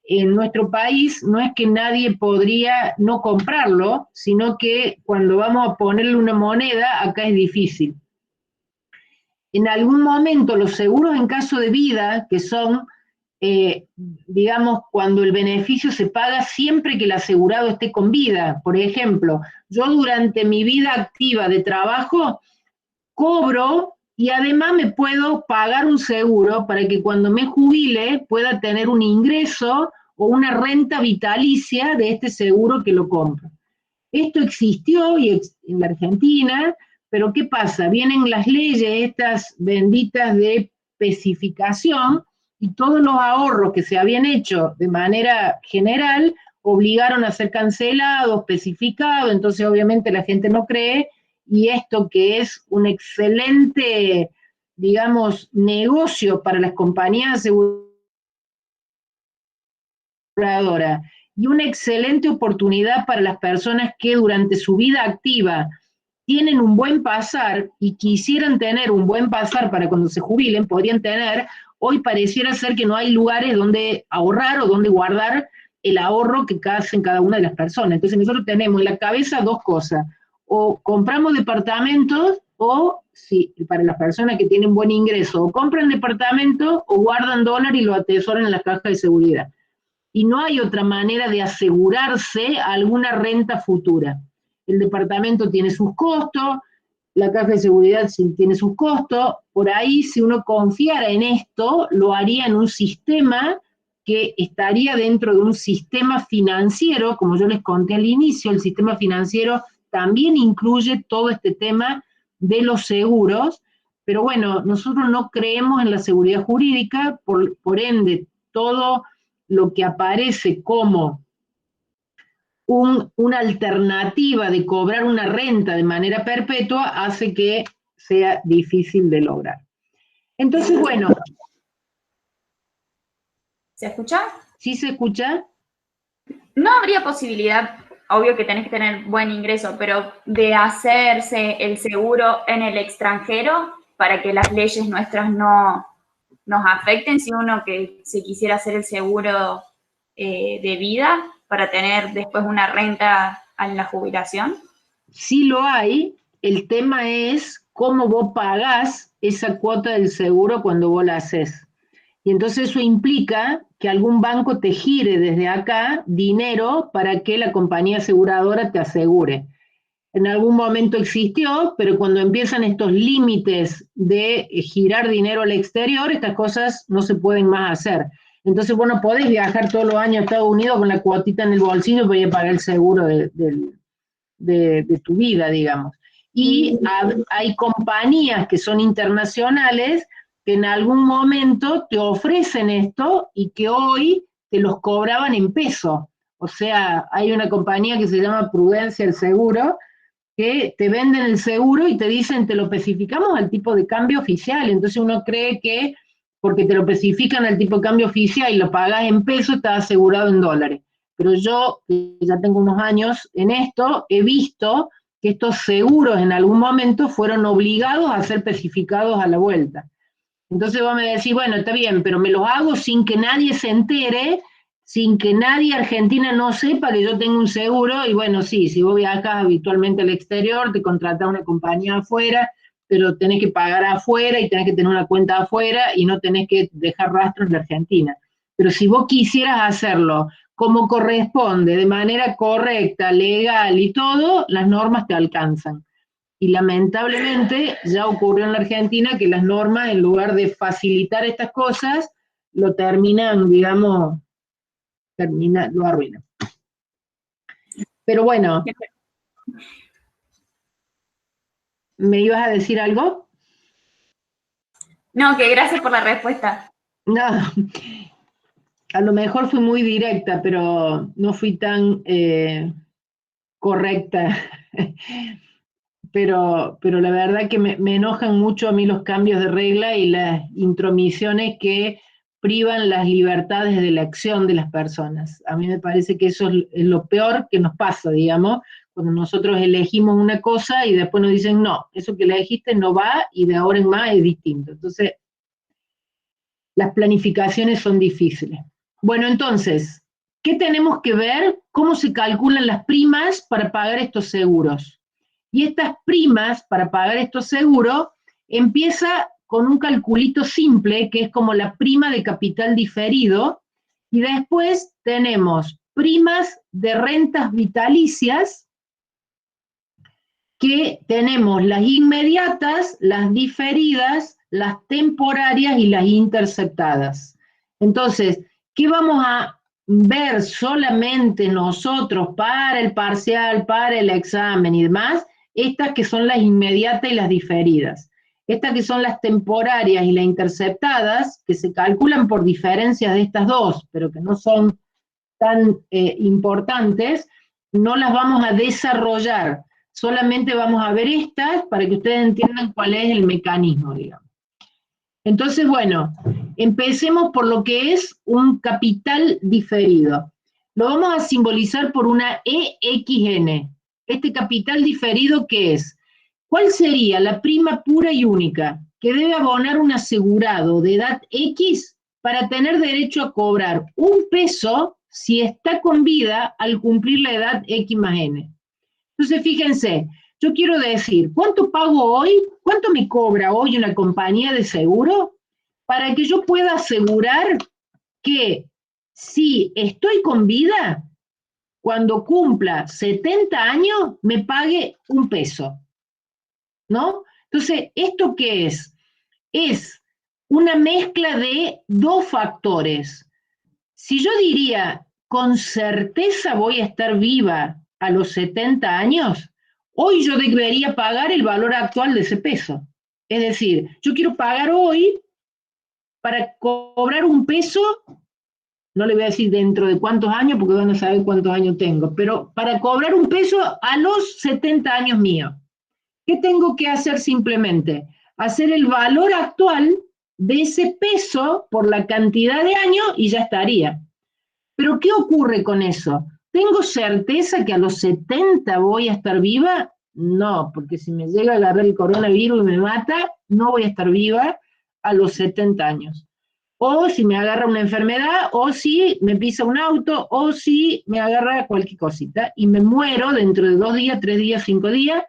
En nuestro país no es que nadie podría no comprarlo, sino que cuando vamos a ponerle una moneda, acá es difícil. En algún momento los seguros en caso de vida, que son, digamos, cuando el beneficio se paga siempre que el asegurado esté con vida. Por ejemplo, yo durante mi vida activa de trabajo cobro y además me puedo pagar un seguro para que cuando me jubile pueda tener un ingreso o una renta vitalicia de este seguro que lo compro. Esto existió en la Argentina, pero ¿qué pasa? Vienen las leyes estas benditas de especificación y todos los ahorros que se habían hecho de manera general obligaron a ser cancelados, especificados, entonces obviamente la gente no cree, y esto que es un excelente, digamos, negocio para las compañías aseguradoras y una excelente oportunidad para las personas que durante su vida activa tienen un buen pasar y quisieran tener un buen pasar para cuando se jubilen, podrían tener, hoy pareciera ser que no hay lugares donde ahorrar o donde guardar el ahorro que hacen cada una de las personas. Entonces nosotros tenemos en la cabeza dos cosas, o compramos departamentos o, si, para las personas que tienen buen ingreso, o compran departamentos o guardan dólar y lo atesoran en la caja de seguridad. Y no hay otra manera de asegurarse alguna renta futura. El departamento tiene sus costos, la caja de seguridad tiene sus costos, por ahí si uno confiara en esto, lo haría en un sistema que estaría dentro de un sistema financiero, como yo les conté al inicio, el sistema financiero también incluye todo este tema de los seguros, pero bueno, nosotros no creemos en la seguridad jurídica, por ende, todo lo que aparece como una alternativa de cobrar una renta de manera perpetua hace que sea difícil de lograr. Entonces, bueno. ¿Se escucha? ¿Sí se escucha? No habría posibilidad, obvio que tenés que tener buen ingreso, pero de hacerse el seguro en el extranjero para que las leyes nuestras no nos afecten si uno que se quisiera hacer el seguro de vida para tener después una renta en la jubilación? Sí lo hay, el tema es cómo vos pagás esa cuota del seguro cuando vos la haces. Y entonces eso implica que algún banco te gire desde acá dinero para que la compañía aseguradora te asegure. En algún momento existió, pero cuando empiezan estos límites de girar dinero al exterior, estas cosas no se pueden más hacer. Entonces vos no podés viajar todos los años a Estados Unidos con la cuotita en el bolsillo para ir a pagar el seguro de tu vida, digamos. Y hay compañías que son internacionales que en algún momento te ofrecen esto y que hoy te los cobraban en peso. O sea, hay una compañía que se llama Prudencia el Seguro, que te venden el seguro y te dicen, te lo especificamos al tipo de cambio oficial. Entonces uno cree que porque te lo especifican al tipo de cambio oficial y lo pagas en pesos, estás asegurado en dólares. Pero yo, que ya tengo unos años en esto, he visto que estos seguros en algún momento fueron obligados a ser especificados a la vuelta. Entonces vos me decís, bueno, está bien, pero me los hago sin que nadie se entere, sin que nadie Argentina no sepa que yo tengo un seguro, y bueno, sí, si vos viajas habitualmente al exterior, te contratás una compañía afuera, pero tenés que pagar afuera y tenés que tener una cuenta afuera y no tenés que dejar rastros en la Argentina. Pero si vos quisieras hacerlo como corresponde, de manera correcta, legal y todo, las normas te alcanzan. Y lamentablemente ya ocurrió en la Argentina que las normas, en lugar de facilitar estas cosas, lo terminan, digamos, lo arruinan. Pero bueno, ¿me ibas a decir algo? No, que gracias por la respuesta. No, a lo mejor fui muy directa, pero no fui tan correcta. Pero la verdad que me enojan mucho a mí los cambios de regla y las intromisiones que privan las libertades de elección de las personas. A mí me parece que eso es lo peor que nos pasa, digamos, Cuando nosotros elegimos una cosa y después nos dicen, no, eso que elegiste no va y de ahora en más es distinto. Entonces, las planificaciones son difíciles. Bueno, entonces, ¿qué tenemos que ver? ¿Cómo se calculan las primas para pagar estos seguros? Y estas primas para pagar estos seguros empieza con un calculito simple, que es como la prima de capital diferido, y después tenemos primas de rentas vitalicias, que tenemos las inmediatas, las diferidas, las temporarias y las interceptadas. Entonces, ¿qué vamos a ver solamente nosotros para el parcial, para el examen y demás? Estas que son las inmediatas y las diferidas. Estas que son las temporarias y las interceptadas, que se calculan por diferencias de estas dos, pero que no son tan importantes, no las vamos a desarrollar. Solamente vamos a ver estas para que ustedes entiendan cuál es el mecanismo, digamos. Entonces, bueno, empecemos por lo que es un capital diferido. Lo vamos a simbolizar por una EXN. Este capital diferido, ¿qué es? ¿Cuál sería la prima pura y única que debe abonar un asegurado de edad X para tener derecho a cobrar $1 si está con vida al cumplir la edad X más N? Entonces, fíjense, yo quiero decir, ¿cuánto pago hoy? ¿Cuánto me cobra hoy una compañía de seguro para que yo pueda asegurar que si estoy con vida, cuando cumpla 70 años, me pague $1? ¿No? Entonces, ¿esto qué es? Es una mezcla de dos factores. Si yo diría, con certeza voy a estar viva a los 70 años, hoy yo debería pagar el valor actual de ese peso. Es decir, yo quiero pagar hoy para cobrar $1, no le voy a decir dentro de cuántos años, porque van a saber cuántos años tengo, pero para cobrar $1 a los 70 años míos. ¿Qué tengo que hacer simplemente? Hacer el valor actual de ese peso por la cantidad de años y ya estaría. Pero ¿qué ocurre con eso? ¿Tengo certeza que a los 70 voy a estar viva? No, porque si me llega a agarrar el coronavirus y me mata, no voy a estar viva a los 70 años. O si me agarra una enfermedad, o si me pisa un auto, o si me agarra cualquier cosita, y me muero dentro de 2 días, 3 días, 5 días,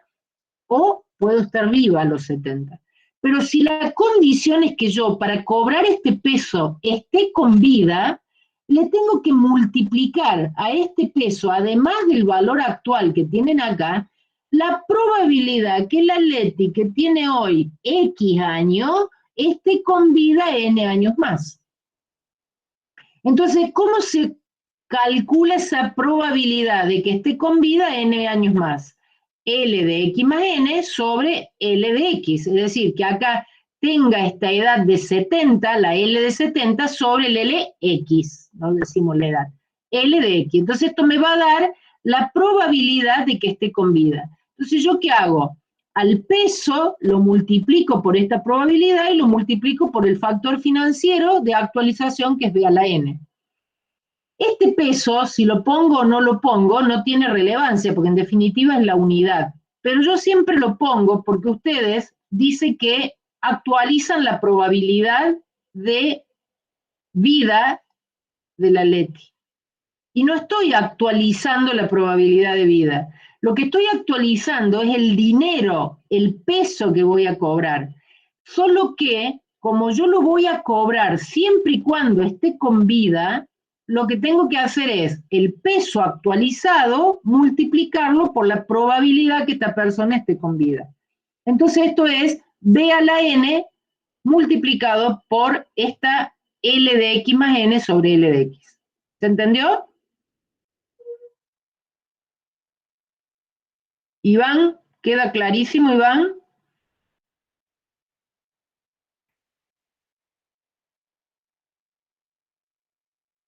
o puedo estar viva a los 70. Pero si la condición es que yo, para cobrar este peso, esté con vida, le tengo que multiplicar a este peso, además del valor actual que tienen acá, la probabilidad que la Leti que tiene hoy X años, esté con vida N años más. Entonces, ¿cómo se calcula esa probabilidad de que esté con vida N años más? L de X más N sobre L de X, es decir, que acá tenga esta edad de 70, la L de 70 sobre el LX, no decimos la edad, L de X. Entonces esto me va a dar la probabilidad de que esté con vida. Entonces, ¿yo qué hago? Al peso lo multiplico por esta probabilidad y lo multiplico por el factor financiero de actualización, que es B a la N. Este peso, si lo pongo o no lo pongo, no tiene relevancia, porque en definitiva es la unidad. Pero yo siempre lo pongo porque ustedes dicen que actualizan la probabilidad de vida de la Leti. Y no estoy actualizando la probabilidad de vida. Lo que estoy actualizando es el dinero, el peso que voy a cobrar. Solo que, como yo lo voy a cobrar siempre y cuando esté con vida, lo que tengo que hacer es el peso actualizado, multiplicarlo por la probabilidad que esta persona esté con vida. Entonces esto es B a la N multiplicado por esta L de X más N sobre L de X. ¿Se entendió? Iván, ¿queda clarísimo, Iván?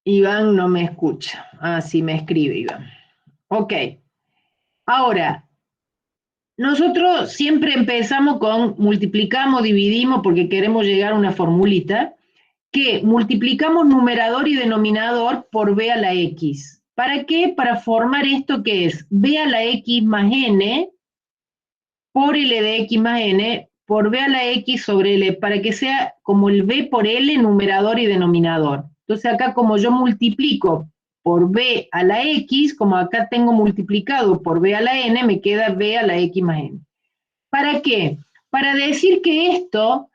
Iván no me escucha. Ah, sí, me escribe Iván. Ok. Ahora, nosotros siempre empezamos con multiplicamos, dividimos, porque queremos llegar a una formulita, que multiplicamos numerador y denominador por B a la X. ¿Para qué? Para formar esto que es B a la X más N por L de X más N por B a la X sobre L, para que sea como el B por L, numerador y denominador. Entonces acá como yo multiplico por B a la X, como acá tengo multiplicado por B a la N, me queda B a la X más N. ¿Para qué? Para decir que esto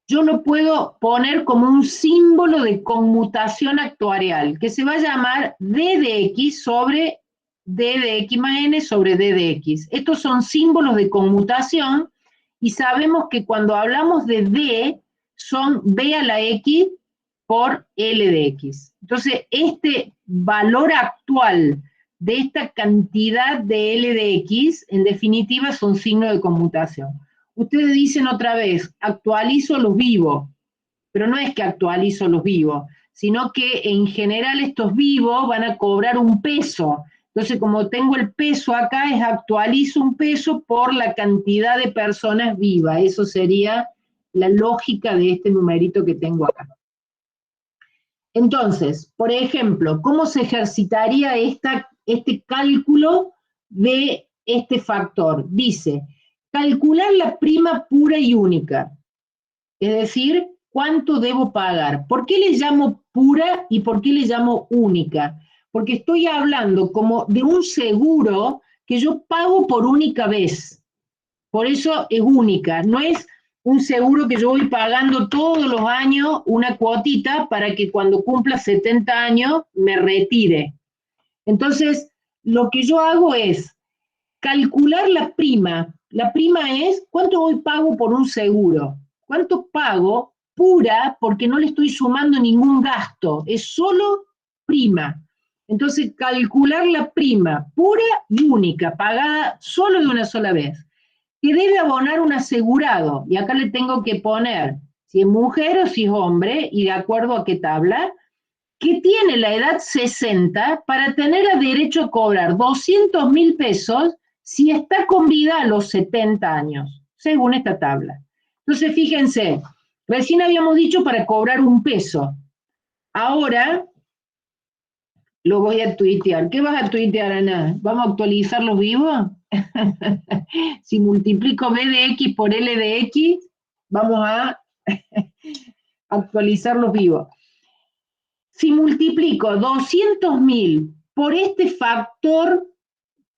yo lo puedo poner como un símbolo de conmutación actuarial, que se va a llamar D de X sobre D de X más N sobre D de X. Estos son símbolos de conmutación y sabemos que cuando hablamos de D son B a la X por L de X. Entonces, este valor actual de esta cantidad de L de X, en definitiva, son signos de conmutación. Ustedes dicen otra vez, actualizo los vivos, pero no es que actualizo los vivos, sino que en general estos vivos van a cobrar un peso. Entonces, como tengo el peso acá, es actualizo un peso por la cantidad de personas vivas. Eso sería la lógica de este numerito que tengo acá. Entonces, por ejemplo, ¿cómo se ejercitaría este cálculo de este factor? Dice, calcular la prima pura y única, es decir, ¿cuánto debo pagar? ¿Por qué le llamo pura y por qué le llamo única? Porque estoy hablando como de un seguro que yo pago por única vez. Por eso es única, no es un seguro que yo voy pagando todos los años una cuotita para que cuando cumpla 70 años me retire. Entonces, lo que yo hago es calcular la prima. La prima es cuánto hoy pago por un seguro. ¿Cuánto pago? Pura, porque no le estoy sumando ningún gasto, es solo prima. Entonces, calcular la prima pura y única, pagada solo de una sola vez, que debe abonar un asegurado, y acá le tengo que poner si es mujer o si es hombre, y de acuerdo a qué tabla, que tiene la edad 60 para tener derecho a cobrar 200.000 pesos si está con vida a los 70 años, según esta tabla. Entonces, fíjense, recién habíamos dicho para cobrar un peso. Ahora lo voy a tuitear. ¿Qué vas a tuitear, Ana? ¿Vamos a actualizar los vivos? Si multiplico B de X por L de X, vamos a actualizar los vivos. Si multiplico 200.000 por este factor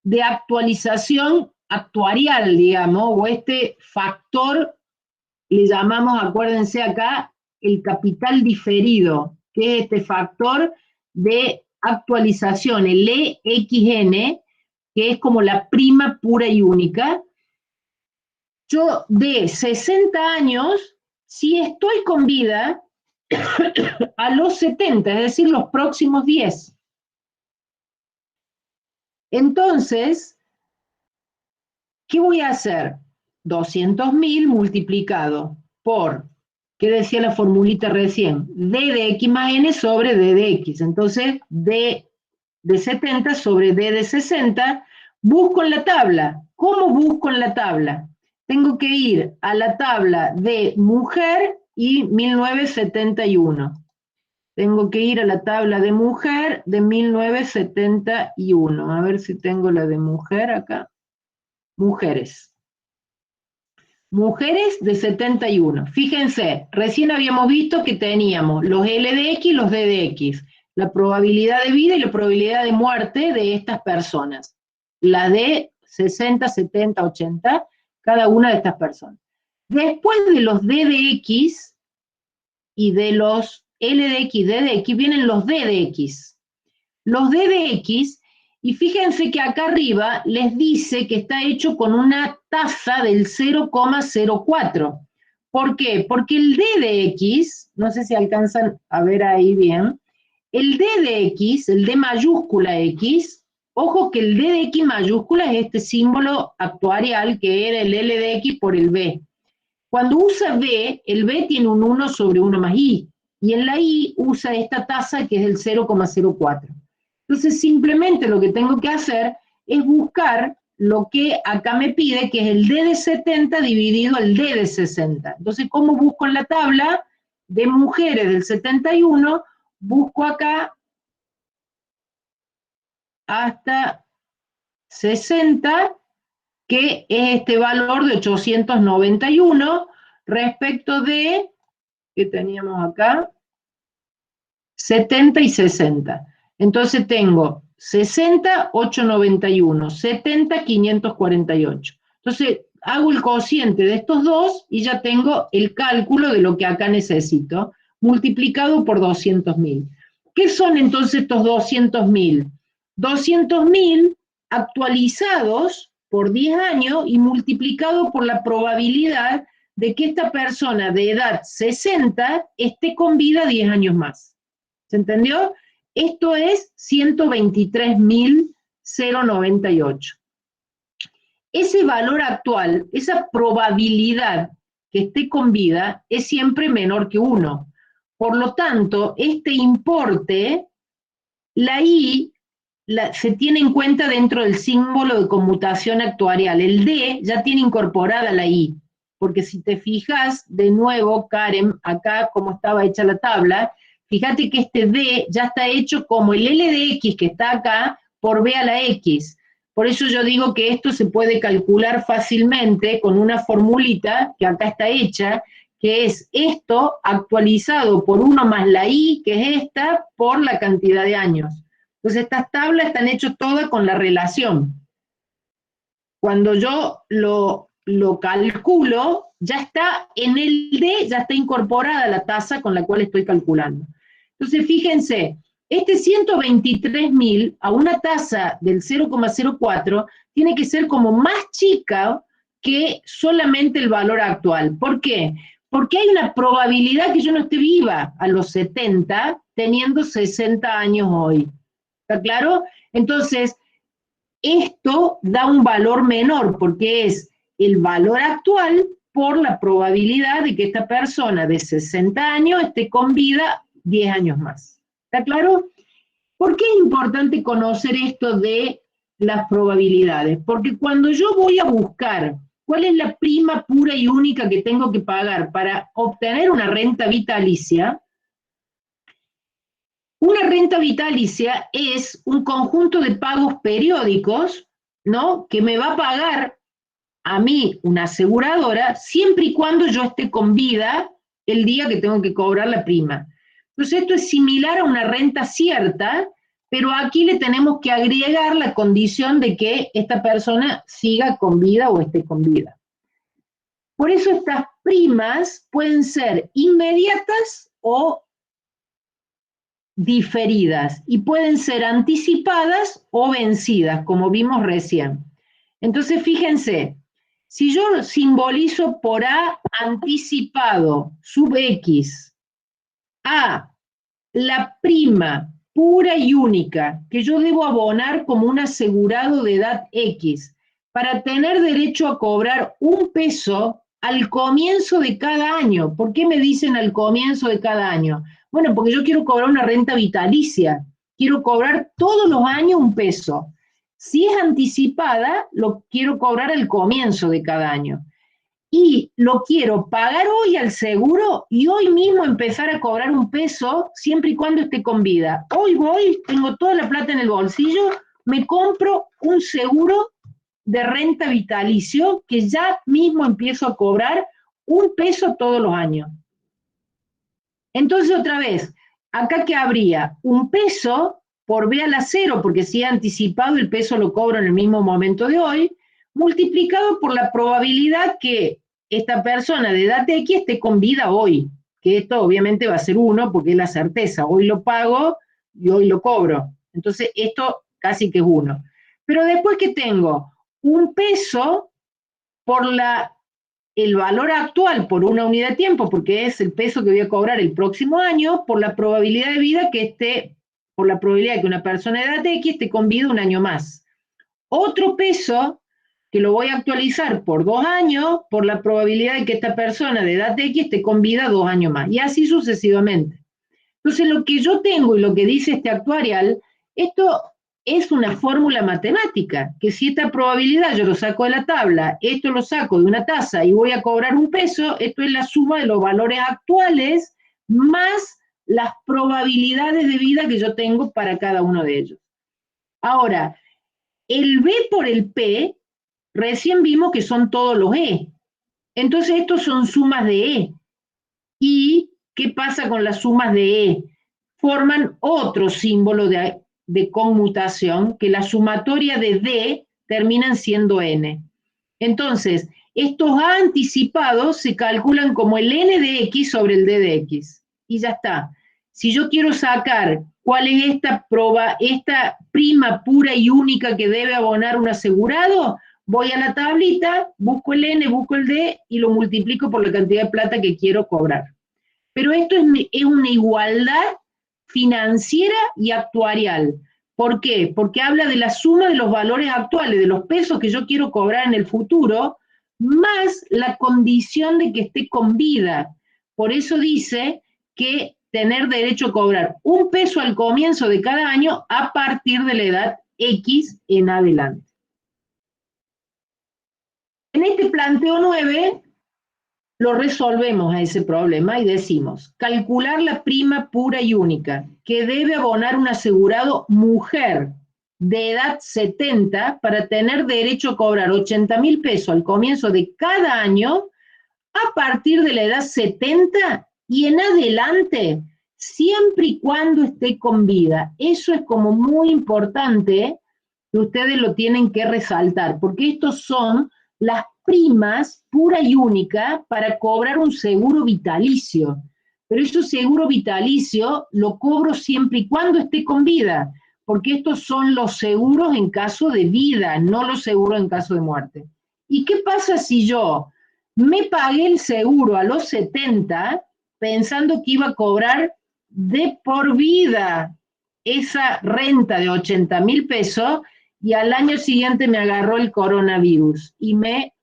de actualización actuarial, digamos, o este factor, le llamamos, acuérdense acá, el capital diferido, que es este factor de actualización, el EXN, que es como la prima pura y única. Yo de 60 años, si estoy con vida, a los 70, es decir, los próximos 10. Entonces, ¿qué voy a hacer? 200.000 multiplicado por, ¿qué decía la formulita recién? D de X más N sobre D de X. Entonces, D de 70 sobre D de 60, busco en la tabla. ¿Cómo busco en la tabla? Tengo que ir a la tabla de mujer y 1971. Tengo que ir a la tabla de mujer de 1971. A ver si tengo la de mujer acá. Mujeres. Mujeres de 71. Fíjense, recién habíamos visto que teníamos los L de X y los D de X. La probabilidad de vida y la probabilidad de muerte de estas personas. La de 60, 70, 80, cada una de estas personas. Después de los D de X y de los L de X, D de X, vienen los D de X. Los D de X, y fíjense que acá arriba les dice que está hecho con una tasa del 0,04. ¿Por qué? Porque el D de X, no sé si alcanzan a ver ahí bien, el D de X, el D mayúscula X, ojo que el D de X mayúscula es este símbolo actuarial que era el L de X por el B. Cuando usa B, el B tiene un 1 sobre 1 más I, y en la I usa esta tasa que es el 0,04. Entonces simplemente lo que tengo que hacer es buscar lo que acá me pide, que es el D de 70 dividido el D de 60. Entonces, ¿cómo busco en la tabla de mujeres del 71? Busco acá hasta 60, que es este valor de 891 respecto de, ¿qué teníamos acá? 70 y 60. Entonces tengo 60, 891, 70, 548. Entonces hago el cociente de estos dos y ya tengo el cálculo de lo que acá necesito, multiplicado por 200.000. ¿Qué son entonces estos 200.000? 200.000 actualizados por 10 años y multiplicado por la probabilidad de que esta persona de edad 60 esté con vida 10 años más. ¿Se entendió? Esto es 123.098. Ese valor actual, esa probabilidad que esté con vida, es siempre menor que 1. Por lo tanto, este importe, la I, se tiene en cuenta dentro del símbolo de conmutación actuarial. El D ya tiene incorporada la I, porque si te fijas, de nuevo, Karen, acá como estaba hecha la tabla, fíjate que este D ya está hecho como el L de X que está acá por B a la X. Por eso yo digo que esto se puede calcular fácilmente con una formulita que acá está hecha, que es esto actualizado por 1 más la I, que es esta, por la cantidad de años. Entonces estas tablas están hechas todas con la relación. Cuando yo lo calculo, ya está en el D, ya está incorporada la tasa con la cual estoy calculando. Entonces fíjense, este 123.000 a una tasa del 0,04 tiene que ser como más chica que solamente el valor actual. ¿Por qué? Porque hay una probabilidad que yo no esté viva a los 70 teniendo 60 años hoy. ¿Está claro? Entonces, esto da un valor menor porque es el valor actual por la probabilidad de que esta persona de 60 años esté con vida 10 años más. ¿Está claro? ¿Por qué es importante conocer esto de las probabilidades? Porque cuando yo voy a buscar cuál es la prima pura y única que tengo que pagar para obtener una renta vitalicia, una renta vitalicia es un conjunto de pagos periódicos, ¿no?, que me va a pagar a mí una aseguradora siempre y cuando yo esté con vida el día que tengo que cobrar la prima. Entonces esto es similar a una renta cierta, pero aquí le tenemos que agregar la condición de que esta persona siga con vida o esté con vida. Por eso estas primas pueden ser inmediatas o diferidas, y pueden ser anticipadas o vencidas, como vimos recién. Entonces, fíjense, si yo simbolizo por A anticipado sub X, A, la prima pura y única que yo debo abonar como un asegurado de edad X para tener derecho a cobrar 1 peso al comienzo de cada año. ¿Por qué me dicen al comienzo de cada año? Bueno, porque yo quiero cobrar una renta vitalicia, quiero cobrar todos los años 1 peso. Si es anticipada, lo quiero cobrar al comienzo de cada año. Y lo quiero pagar hoy al seguro y hoy mismo empezar a cobrar 1 peso siempre y cuando esté con vida. Hoy voy, tengo toda la plata en el bolsillo, me compro un seguro de renta vitalicio que ya mismo empiezo a cobrar 1 peso todos los años. Entonces, otra vez, acá que habría 1 peso por B a la 0, porque si he anticipado el peso lo cobro en el mismo momento de hoy, multiplicado por la probabilidad que esta persona de edad X esté con vida hoy, que esto obviamente va a ser 1, porque es la certeza, hoy lo pago y hoy lo cobro. Entonces, esto casi que es 1. Pero después que tengo 1 peso por el valor actual por una unidad de tiempo, porque es el peso que voy a cobrar el próximo año, por la probabilidad de vida que esté, por la probabilidad de que una persona de edad X esté con vida 1 año más. Otro peso que lo voy a actualizar por 2 años, por la probabilidad de que esta persona de edad X esté con vida 2 años más, y así sucesivamente. Entonces, lo que yo tengo y lo que dice este actuarial, esto es una fórmula matemática, que si esta probabilidad yo lo saco de la tabla, esto lo saco de una tasa y voy a cobrar 1 peso, esto es la suma de los valores actuales más las probabilidades de vida que yo tengo para cada uno de ellos. Ahora, el B por el P, recién vimos que son todos los E. Entonces estos son sumas de E. ¿Y qué pasa con las sumas de E? Forman otro símbolo de conmutación, que la sumatoria de D terminan siendo N. Entonces, estos A anticipados se calculan como el N de X sobre el D de X. Y ya está. Si yo quiero sacar cuál es esta prima pura y única que debe abonar un asegurado, voy a la tablita, busco el N, busco el D y lo multiplico por la cantidad de plata que quiero cobrar. Pero esto es una igualdad financiera y actuarial. ¿Por qué? Porque habla de la suma de los valores actuales, de los pesos que yo quiero cobrar en el futuro, más la condición de que esté con vida. Por eso dice que tener derecho a cobrar un peso al comienzo de cada año a partir de la edad X en adelante. En este planteo 9 lo resolvemos a ese problema y decimos, calcular la prima pura y única que debe abonar un asegurado mujer de edad 70 para tener derecho a cobrar 80.000 pesos al comienzo de cada año a partir de la edad 70 y en adelante, siempre y cuando esté con vida. Eso es como muy importante que ustedes lo tienen que resaltar, porque estos son las primas pura y única para cobrar un seguro vitalicio. Pero ese seguro vitalicio lo cobro siempre y cuando esté con vida, porque estos son los seguros en caso de vida, no los seguros en caso de muerte. ¿Y qué pasa si yo me pagué el seguro a los 70 pensando que iba a cobrar de por vida esa renta de 80.000 pesos y al año siguiente me agarró el coronavirus y me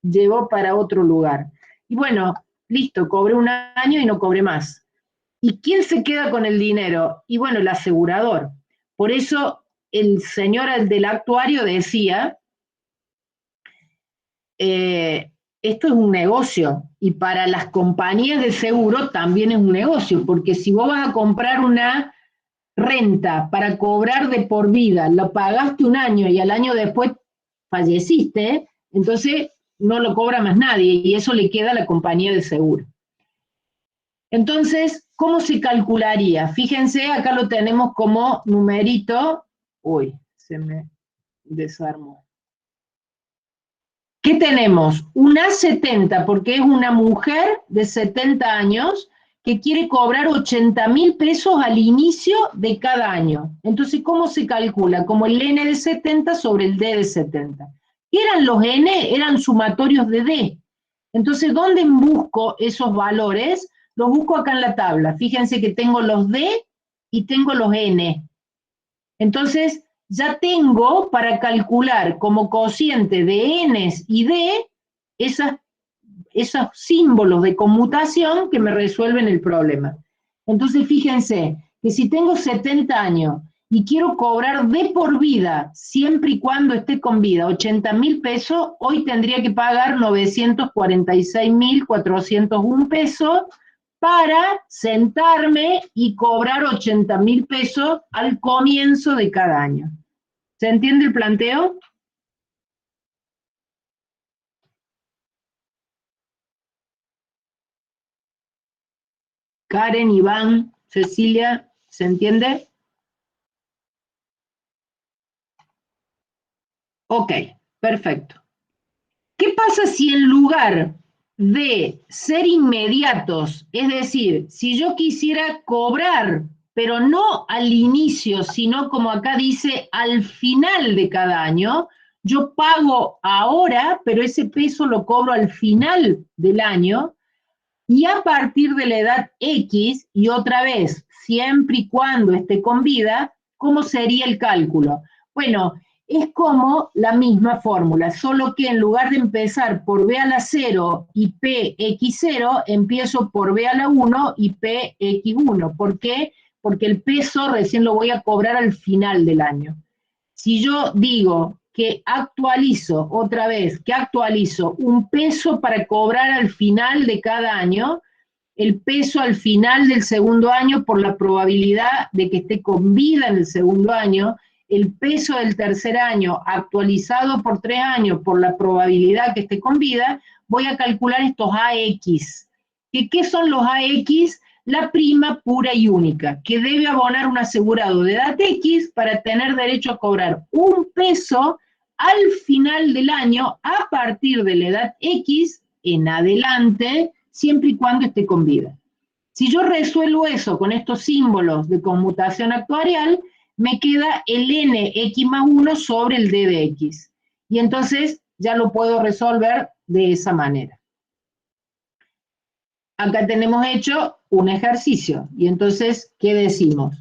llevó para otro lugar? Y bueno, listo, cobré un año y no cobré más. ¿Y quién se queda con el dinero? Y bueno, el asegurador. Por eso el señor del actuario decía, esto es un negocio, y para las compañías de seguro también es un negocio, porque si vos vas a comprar una renta para cobrar de por vida, lo pagaste un año y al año después falleciste, entonces no lo cobra más nadie, y eso le queda a la compañía de seguro. Entonces, ¿cómo se calcularía? Fíjense, acá lo tenemos como numerito. Uy, se me desarmó. ¿Qué tenemos? Una 70, porque es una mujer de 70 años que quiere cobrar 80.000 pesos al inicio de cada año. Entonces, ¿cómo se calcula? Como el N de 70 sobre el D de 70. ¿Qué eran los N? Eran sumatorios de D. Entonces, ¿dónde busco esos valores? Los busco acá en la tabla. Fíjense que tengo los D y tengo los N. Entonces, ya tengo para calcular como cociente de Ns y D esos símbolos de conmutación que me resuelven el problema. Entonces, fíjense que si tengo 70 años y quiero cobrar de por vida, siempre y cuando esté con vida, 80.000 pesos, hoy tendría que pagar 946.401 pesos para sentarme y cobrar 80.000 pesos al comienzo de cada año. ¿Se entiende el planteo? Karen, Iván, Cecilia, ¿se entiende? Ok, perfecto. ¿Qué pasa si en lugar de ser inmediatos, es decir, si yo quisiera cobrar, pero no al inicio, sino como acá dice, al final de cada año, yo pago ahora, pero ese peso lo cobro al final del año, y a partir de la edad X, y otra vez, siempre y cuando esté con vida, ¿cómo sería el cálculo? Bueno, es como la misma fórmula, solo que en lugar de empezar por B a la 0 y PX0, empiezo por B a la 1 y PX1. ¿Por qué? Porque el peso recién lo voy a cobrar al final del año. Si yo digo que actualizo, otra vez, que actualizo un peso para cobrar al final de cada año, el peso al final del segundo año por la probabilidad de que esté con vida en el segundo año, el peso del tercer año actualizado por 3 años por la probabilidad que esté con vida, voy a calcular estos AX. ¿Qué son los AX? La prima pura y única, que debe abonar un asegurado de edad X para tener derecho a cobrar un peso al final del año a partir de la edad X en adelante, siempre y cuando esté con vida. Si yo resuelvo eso con estos símbolos de conmutación actuarial, me queda el nx más 1 sobre el d de x. Y entonces ya lo puedo resolver de esa manera. Acá tenemos hecho un ejercicio. Y entonces, ¿qué decimos?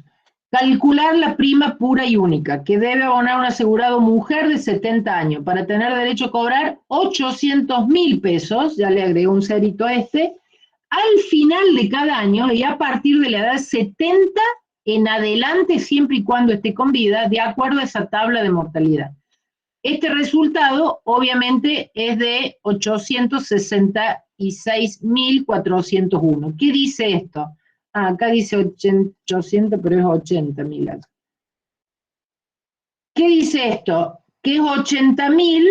Calcular la prima pura y única, que debe abonar un asegurado mujer de 70 años, para tener derecho a cobrar 800.000 pesos, ya le agregué un cerito a este, al final de cada año y a partir de la edad 70 en adelante, siempre y cuando esté con vida, de acuerdo a esa tabla de mortalidad. Este resultado, obviamente, es de 866.401. ¿Qué dice esto? Ah, acá dice 800, pero es 80.000. ¿Qué dice esto? Que es 80.000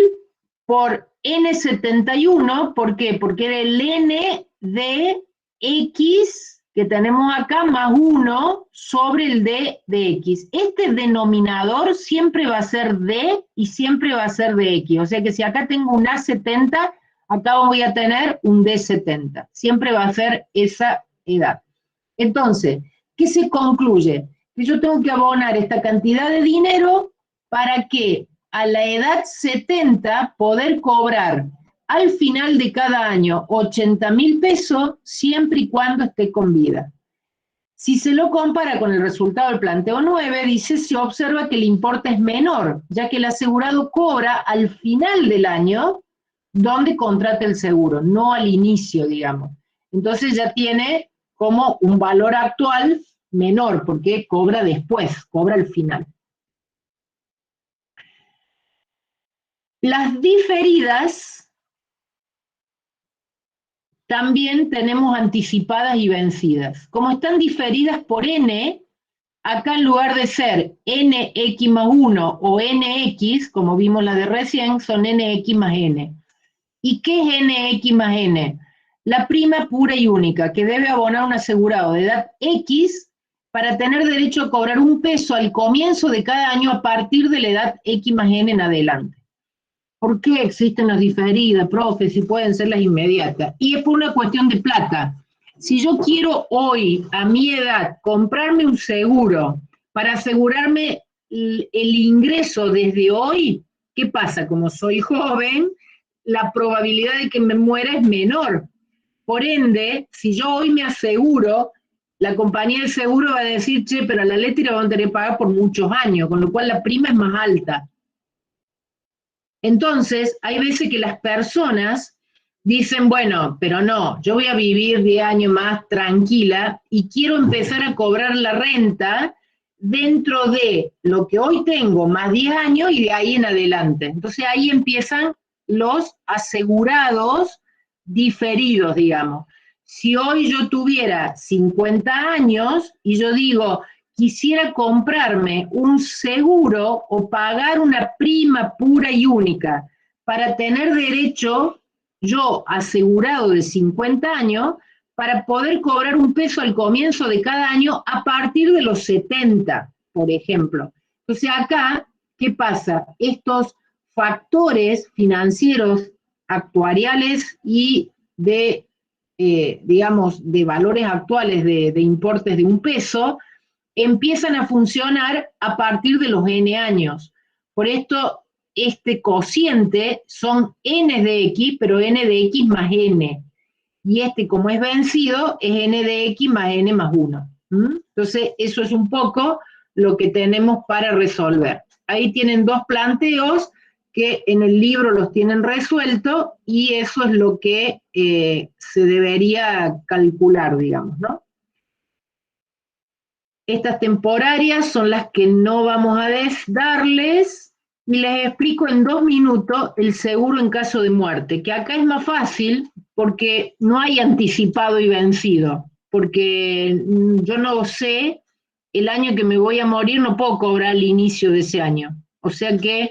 por N71, ¿por qué? Porque era el N de X que tenemos acá más 1 sobre el D de X. Este denominador siempre va a ser D y siempre va a ser de X. O sea que si acá tengo un A70, acá voy a tener un D70. Siempre va a ser esa edad. Entonces, ¿qué se concluye? Que yo tengo que abonar esta cantidad de dinero para que a la edad 70 poder cobrar al final de cada año 80.000 pesos siempre y cuando esté con vida. Si se lo compara con el resultado del planteo 9, dice, se observa que el importe es menor, ya que el asegurado cobra al final del año donde contrata el seguro, no al inicio, digamos. Entonces ya tiene como un valor actual menor, porque cobra después, cobra al final. Las diferidas también tenemos anticipadas y vencidas. Como están diferidas por n, acá en lugar de ser nx más 1 o nx, como vimos la de recién, son nx más n. ¿Y qué es nx más n? La prima pura y única, que debe abonar un asegurado de edad x para tener derecho a cobrar un peso al comienzo de cada año a partir de la edad x más n en adelante. ¿Por qué existen las diferidas, profe, si pueden ser las inmediatas? Y es por una cuestión de plata. Si yo quiero hoy, a mi edad, comprarme un seguro para asegurarme el ingreso desde hoy, ¿qué pasa? Como soy joven, la probabilidad de que me muera es menor. Por ende, si yo hoy me aseguro, la compañía de seguro va a decir, che, pero a la letra van a tener que pagar por muchos años, con lo cual la prima es más alta. Entonces, hay veces que las personas dicen, bueno, pero no, yo voy a vivir 10 años más tranquila y quiero empezar a cobrar la renta dentro de lo que hoy tengo, más 10 años y de ahí en adelante. Entonces ahí empiezan los asegurados diferidos, digamos. Si hoy yo tuviera 50 años y yo digo, quisiera comprarme un seguro o pagar una prima pura y única para tener derecho, yo asegurado de 50 años, para poder cobrar un peso al comienzo de cada año a partir de los 70, por ejemplo. Entonces acá, ¿qué pasa? Estos factores financieros, actuariales y de, digamos, de valores actuales de importes de un peso, empiezan a funcionar a partir de los n años. Por esto, este cociente son n de x, pero n de x más n. Y este, como es vencido, es n de x más n más 1. Entonces, eso es un poco lo que tenemos para resolver. Ahí tienen dos planteos que en el libro los tienen resuelto y eso es lo que se debería calcular, digamos, ¿no? Estas temporarias son las que no vamos a darles, y les explico en 2 minutos el seguro en caso de muerte, que acá es más fácil porque no hay anticipado y vencido, porque yo no sé el año que me voy a morir no puedo cobrar al inicio de ese año. O sea que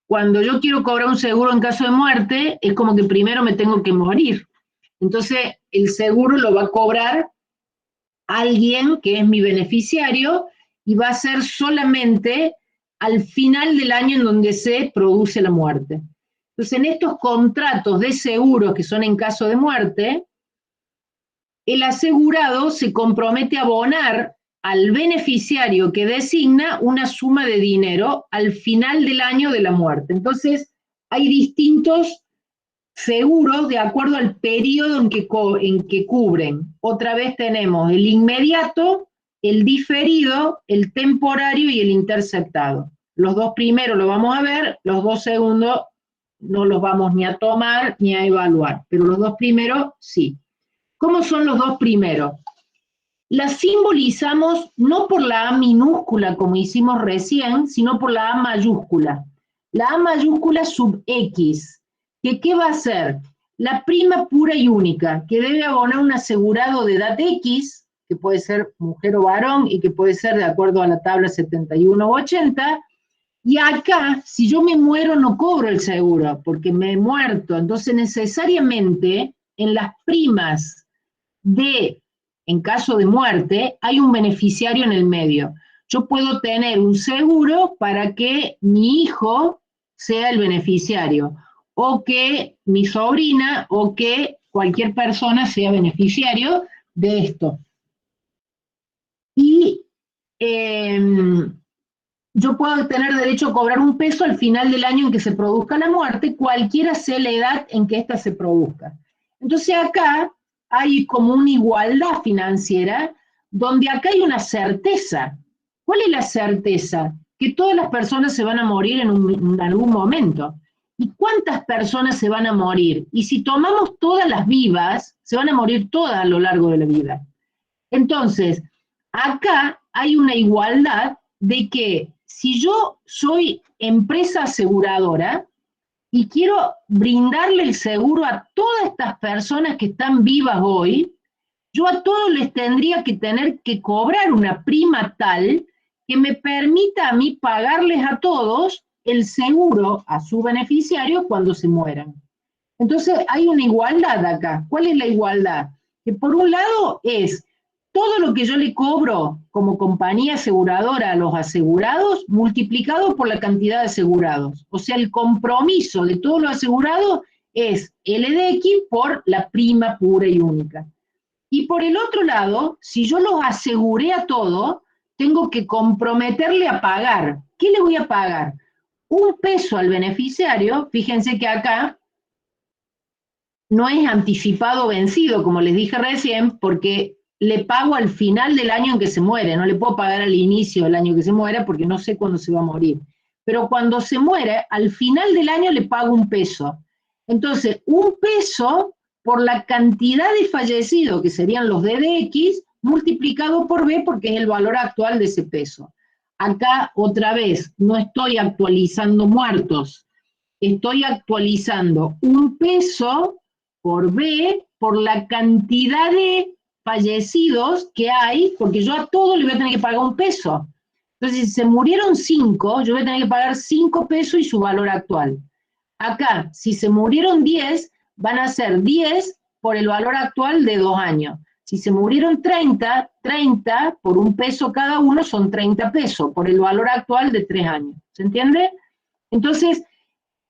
cuando yo quiero cobrar un seguro en caso de muerte, es como que primero me tengo que morir. Entonces, el seguro lo va a cobrar alguien que es mi beneficiario y va a ser solamente al final del año en donde se produce la muerte. Entonces, en estos contratos de seguros que son en caso de muerte, el asegurado se compromete a abonar al beneficiario que designa una suma de dinero al final del año de la muerte. Entonces, hay distintos seguros de acuerdo al periodo en que cubren. Otra vez tenemos el inmediato, el diferido, el temporario y el interceptado. Los dos primeros los vamos a ver, los dos segundos no los vamos ni a tomar ni a evaluar, pero los dos primeros sí. ¿Cómo son los dos primeros? Las simbolizamos no por la A minúscula como hicimos recién, sino por la A mayúscula. La A mayúscula sub X, que ¿qué va a ser? La prima pura y única, que debe abonar un asegurado de edad X, que puede ser mujer o varón, y que puede ser de acuerdo a la tabla 71 o 80, y acá, si yo me muero, no cobro el seguro, porque me he muerto. Entonces, necesariamente, en las primas en caso de muerte, hay un beneficiario en el medio. Yo puedo tener un seguro para que mi hijo sea el beneficiario, o que mi sobrina, o que cualquier persona sea beneficiario de esto. Y yo puedo tener derecho a cobrar un peso al final del año en que se produzca la muerte, cualquiera sea la edad en que ésta se produzca. Entonces acá hay como una igualdad financiera, donde acá hay una certeza. ¿Cuál es la certeza? Que todas las personas se van a morir en algún momento. ¿Y cuántas personas se van a morir? Y si tomamos todas las vivas, se van a morir todas a lo largo de la vida. Entonces, acá hay una igualdad de que si yo soy empresa aseguradora y quiero brindarle el seguro a todas estas personas que están vivas hoy, yo a todos les tendría que tener que cobrar una prima tal que me permita a mí pagarles a todos el seguro a su beneficiario cuando se mueran. Entonces hay una igualdad acá. ¿Cuál es la igualdad? Que por un lado es todo lo que yo le cobro como compañía aseguradora a los asegurados multiplicado por la cantidad de asegurados. O sea, el compromiso de todos los asegurados es LDX por la prima pura y única. Y por el otro lado, si yo los aseguré a todos, tengo que comprometerle a pagar. ¿Qué le voy a pagar? Un peso al beneficiario. Fíjense que acá no es anticipado vencido, como les dije recién, porque le pago al final del año en que se muere, no le puedo pagar al inicio del año que se muera porque no sé cuándo se va a morir. Pero cuando se muere, al final del año le pago un peso. Entonces, un peso por la cantidad de fallecidos, que serían los DDX, multiplicado por B, porque es el valor actual de ese peso. Acá, otra vez, no estoy actualizando muertos, estoy actualizando un peso por B, por la cantidad de fallecidos que hay, porque yo a todos le voy a tener que pagar un peso. Entonces, si se murieron 5, yo voy a tener que pagar 5 pesos y su valor actual. Acá, si se murieron 10, van a ser 10 por el valor actual de 2 años. Si se murieron 30, 30 por un peso cada uno son 30 pesos, por el valor actual de 3 años. ¿Se entiende? Entonces,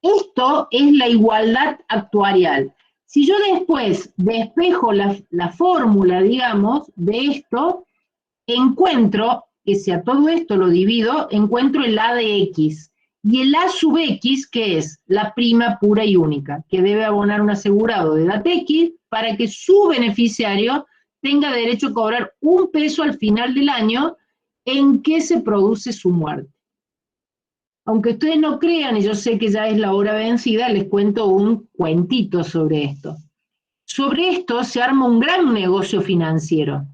esto es la igualdad actuarial. Si yo después despejo la fórmula, digamos, de esto, encuentro que si a todo esto lo divido, encuentro el A de X. Y el A sub X, que es la prima pura y única, que debe abonar un asegurado de edad X para que su beneficiario tenga derecho a cobrar un peso al final del año en que se produce su muerte. Aunque ustedes no crean, y yo sé que ya es la hora vencida, les cuento un cuentito sobre esto. Sobre esto se arma un gran negocio financiero.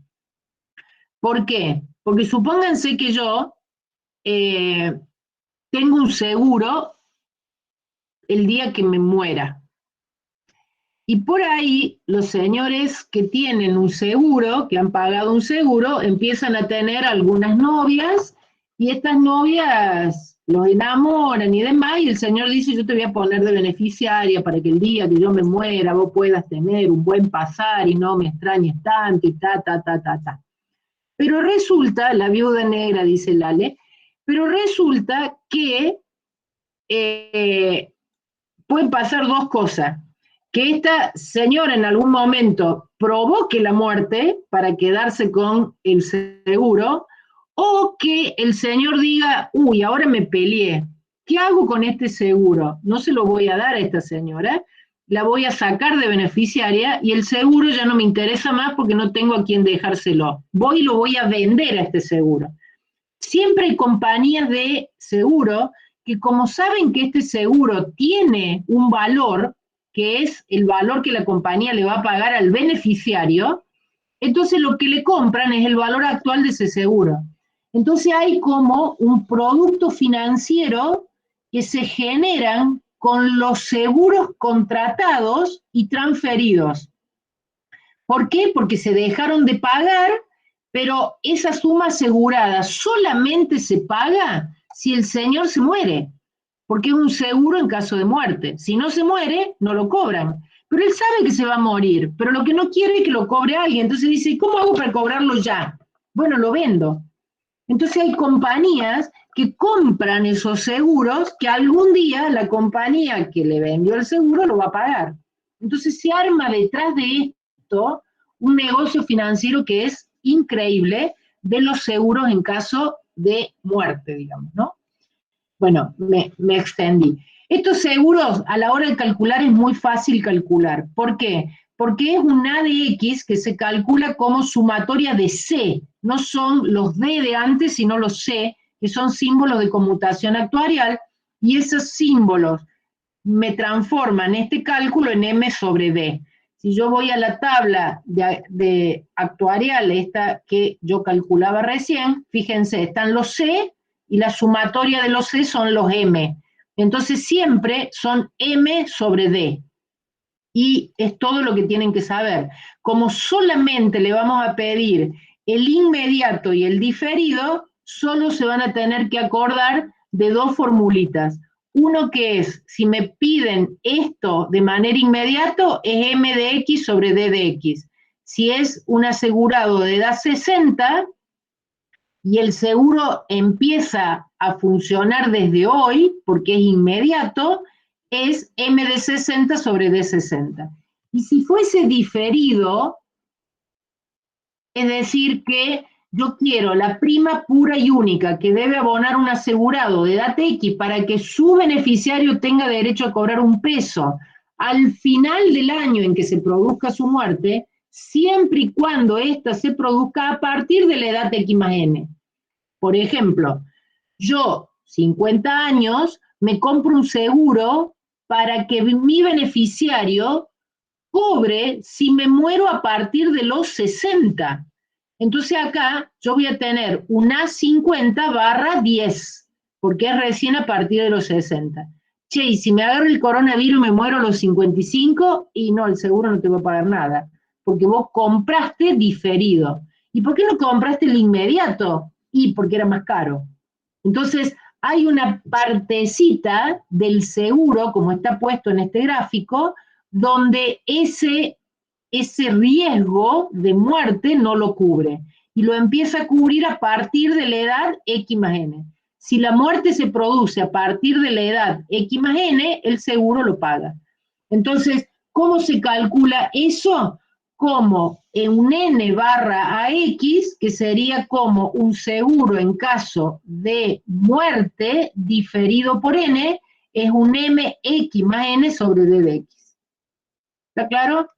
¿Por qué? Porque supónganse que yo tengo un seguro el día que me muera. Y por ahí los señores que tienen un seguro, que han pagado un seguro, empiezan a tener algunas novias, y estas novias los enamoran y demás, y el señor dice, yo te voy a poner de beneficiaria para que el día que yo me muera vos puedas tener un buen pasar y no me extrañes tanto y ta. Pero resulta, la viuda negra, dice Lale, pero resulta que pueden pasar dos cosas. Que esta señora en algún momento provoque la muerte para quedarse con el seguro, o que el señor diga, uy, ahora me peleé, ¿qué hago con este seguro? No se lo voy a dar a esta señora, la voy a sacar de beneficiaria y el seguro ya no me interesa más porque no tengo a quién dejárselo. Voy y lo voy a vender a este seguro. Siempre hay compañías de seguro que, como saben que este seguro tiene un valor, que es el valor que la compañía le va a pagar al beneficiario, entonces lo que le compran es el valor actual de ese seguro. Entonces hay como un producto financiero que se generan con los seguros contratados y transferidos. ¿Por qué? Porque se dejaron de pagar, pero esa suma asegurada solamente se paga si el señor se muere, porque es un seguro en caso de muerte. Si no se muere, no lo cobran. Pero él sabe que se va a morir, pero lo que no quiere es que lo cobre alguien. Entonces dice, ¿cómo hago para cobrarlo ya? Bueno, lo vendo. Entonces hay compañías que compran esos seguros que algún día la compañía que le vendió el seguro lo va a pagar. Entonces se arma detrás de esto un negocio financiero que es increíble de los seguros en caso de muerte, digamos, ¿no? Bueno, me extendí. Estos seguros, a la hora de calcular, es muy fácil calcular. ¿Por qué? Porque es un A de X que se calcula como sumatoria de C. No son los D de antes, sino los C, que son símbolos de conmutación actuarial, y esos símbolos me transforman este cálculo en M sobre D. Si yo voy a la tabla de actuarial, esta que yo calculaba recién, fíjense, están los C, y la sumatoria de los C son los M. Entonces siempre son M sobre D. Y es todo lo que tienen que saber. Como solamente le vamos a pedir el inmediato y el diferido, solo se van a tener que acordar de dos formulitas. Uno que es, si me piden esto de manera inmediata, es M de X sobre D de X. Si es un asegurado de edad 60, y el seguro empieza a funcionar desde hoy, porque es inmediato, es M de 60 sobre D 60. Y si fuese diferido, es decir que yo quiero la prima pura y única que debe abonar un asegurado de edad X para que su beneficiario tenga derecho a cobrar un peso al final del año en que se produzca su muerte, siempre y cuando ésta se produzca a partir de la edad X más N. Por ejemplo, yo, 50 años, me compro un seguro para que mi beneficiario cobre si me muero a partir de los 60. Entonces acá yo voy a tener un A50/10, porque es recién a partir de los 60. Che, y si me agarro el coronavirus y me muero a los 55, y no, el seguro no te va a pagar nada, porque vos compraste diferido. ¿Y por qué no compraste el inmediato? Y porque era más caro. Entonces, hay una partecita del seguro, como está puesto en este gráfico, donde ese riesgo de muerte no lo cubre, y lo empieza a cubrir a partir de la edad X más N. Si la muerte se produce a partir de la edad X más N, el seguro lo paga. Entonces, ¿cómo se calcula eso? Como en un N/AX, que sería como un seguro en caso de muerte diferido por N, es un MX más N sobre D de X. ¿Está claro?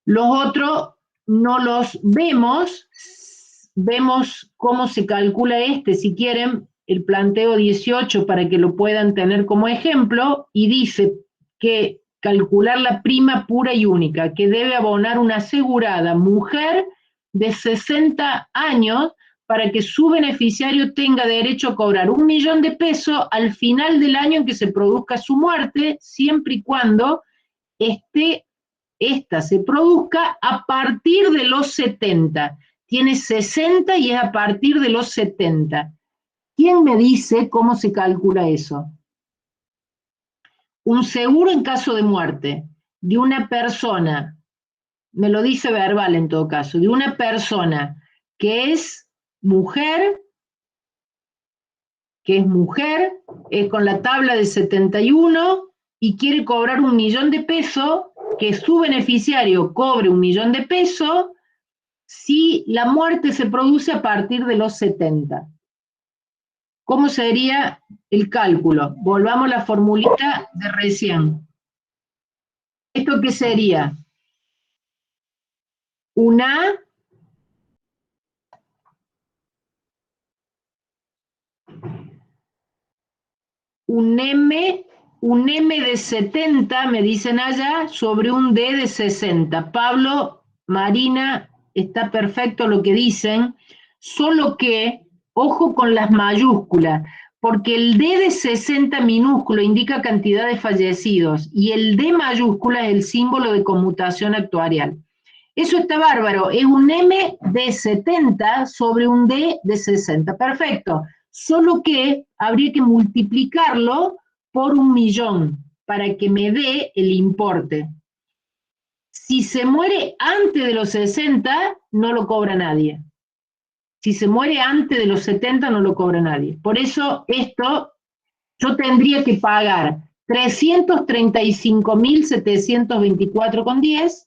Los otros no los vemos, vemos cómo se calcula si quieren, el planteo 18 para que lo puedan tener como ejemplo, y dice que calcular la prima pura y única que debe abonar una asegurada mujer de 60 años para que su beneficiario tenga derecho a cobrar 1 millón de pesos al final del año en que se produzca su muerte, siempre y cuando esta se produzca a partir de los 70. Tiene 60 y es a partir de los 70. ¿Quién me dice cómo se calcula eso? Un seguro en caso de muerte de una persona, me lo dice verbal en todo caso, de una persona que es mujer, es con la tabla de 71 y quiere cobrar 1 millón de pesos, que su beneficiario cobre 1 millón de pesos si la muerte se produce a partir de los 70. ¿Cómo sería el cálculo? Volvamos a la formulita de recién. ¿Esto qué sería? Un A un M de 70, me dicen allá, sobre un D de 60. Pablo, Marina, está perfecto lo que dicen, solo que, ojo con las mayúsculas, porque el D de 60 minúsculo indica cantidad de fallecidos, y el D mayúscula es el símbolo de conmutación actuarial. Eso está bárbaro, es un M de 70 sobre un D de 60, perfecto. Solo que habría que multiplicarlo por 1 millón para que me dé el importe. Si se muere antes de los 60, no lo cobra nadie. Si se muere antes de los 70, no lo cobra nadie. Por eso esto, yo tendría que pagar 335.724,10,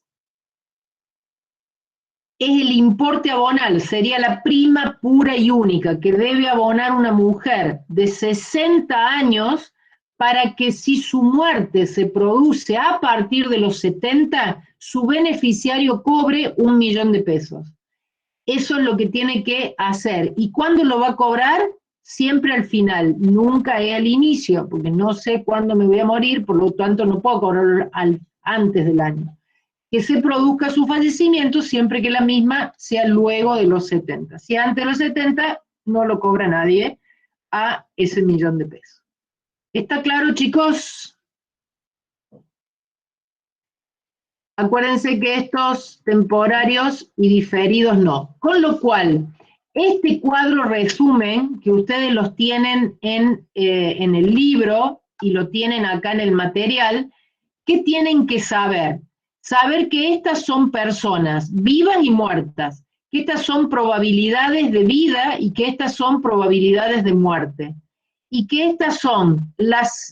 es el importe abonal, sería la prima pura y única que debe abonar una mujer de 60 años para que si su muerte se produce a partir de los 70, su beneficiario cobre 1 millón de pesos. Eso es lo que tiene que hacer. ¿Y cuándo lo va a cobrar? Siempre al final, nunca es al inicio, porque no sé cuándo me voy a morir, por lo tanto no puedo cobrar antes del año. Que se produzca su fallecimiento siempre que la misma sea luego de los 70. Si antes de los 70, no lo cobra nadie a ese 1 millón de pesos. ¿Está claro, chicos? Acuérdense que estos temporarios y diferidos no. Con lo cual, este cuadro resumen, que ustedes los tienen en el libro y lo tienen acá en el material, ¿qué tienen que saber? Saber que estas son personas vivas y muertas, que estas son probabilidades de vida y que estas son probabilidades de muerte, y que estas son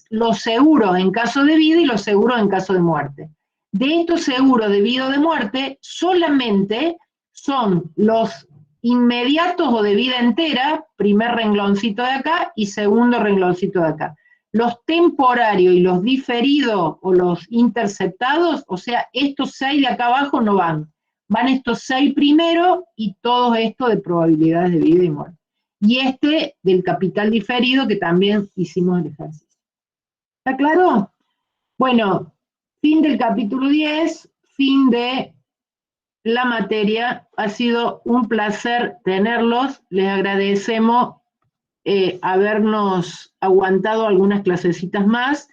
los seguros en caso de vida y los seguros en caso de muerte. De estos seguros de vida o de muerte, solamente son los inmediatos o de vida entera, primer rengloncito de acá y segundo rengloncito de acá. Los temporarios y los diferidos o los interceptados, o sea, estos 6 de acá abajo no van. Van estos 6 primero y todo esto de probabilidades de vida y muerte. Y este del capital diferido que también hicimos el ejercicio. ¿Está claro? Bueno, fin del capítulo 10, fin de la materia. Ha sido un placer tenerlos. Les agradecemos habernos aguantado algunas clasecitas más.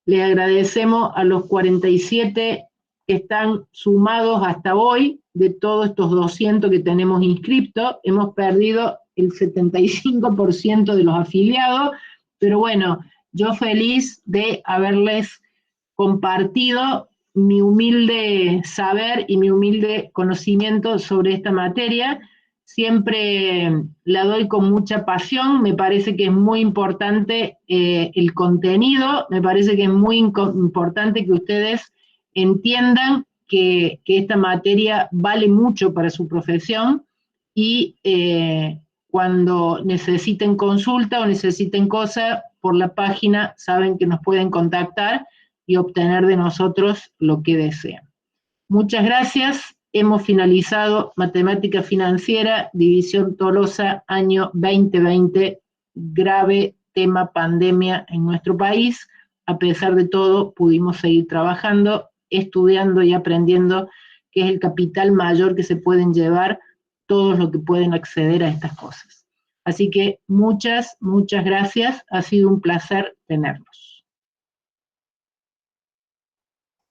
Les agradecemos a los 47 que están sumados hasta hoy, de todos estos 200 que tenemos inscriptos. Hemos perdido el 75% de los afiliados, pero bueno, yo feliz de haberles compartido mi humilde saber y mi humilde conocimiento sobre esta materia. Siempre la doy con mucha pasión, me parece que es muy importante el contenido, me parece que es muy importante que ustedes entiendan que esta materia vale mucho para su profesión y cuando necesiten consulta o necesiten cosas por la página, saben que nos pueden contactar y obtener de nosotros lo que desean. Muchas gracias. Hemos finalizado Matemática Financiera, División Tolosa, año 2020, grave tema pandemia en nuestro país. A pesar de todo, pudimos seguir trabajando, estudiando y aprendiendo, que es el capital mayor que se pueden llevar todos los que pueden acceder a estas cosas. Así que muchas, muchas gracias. Ha sido un placer tenerlos.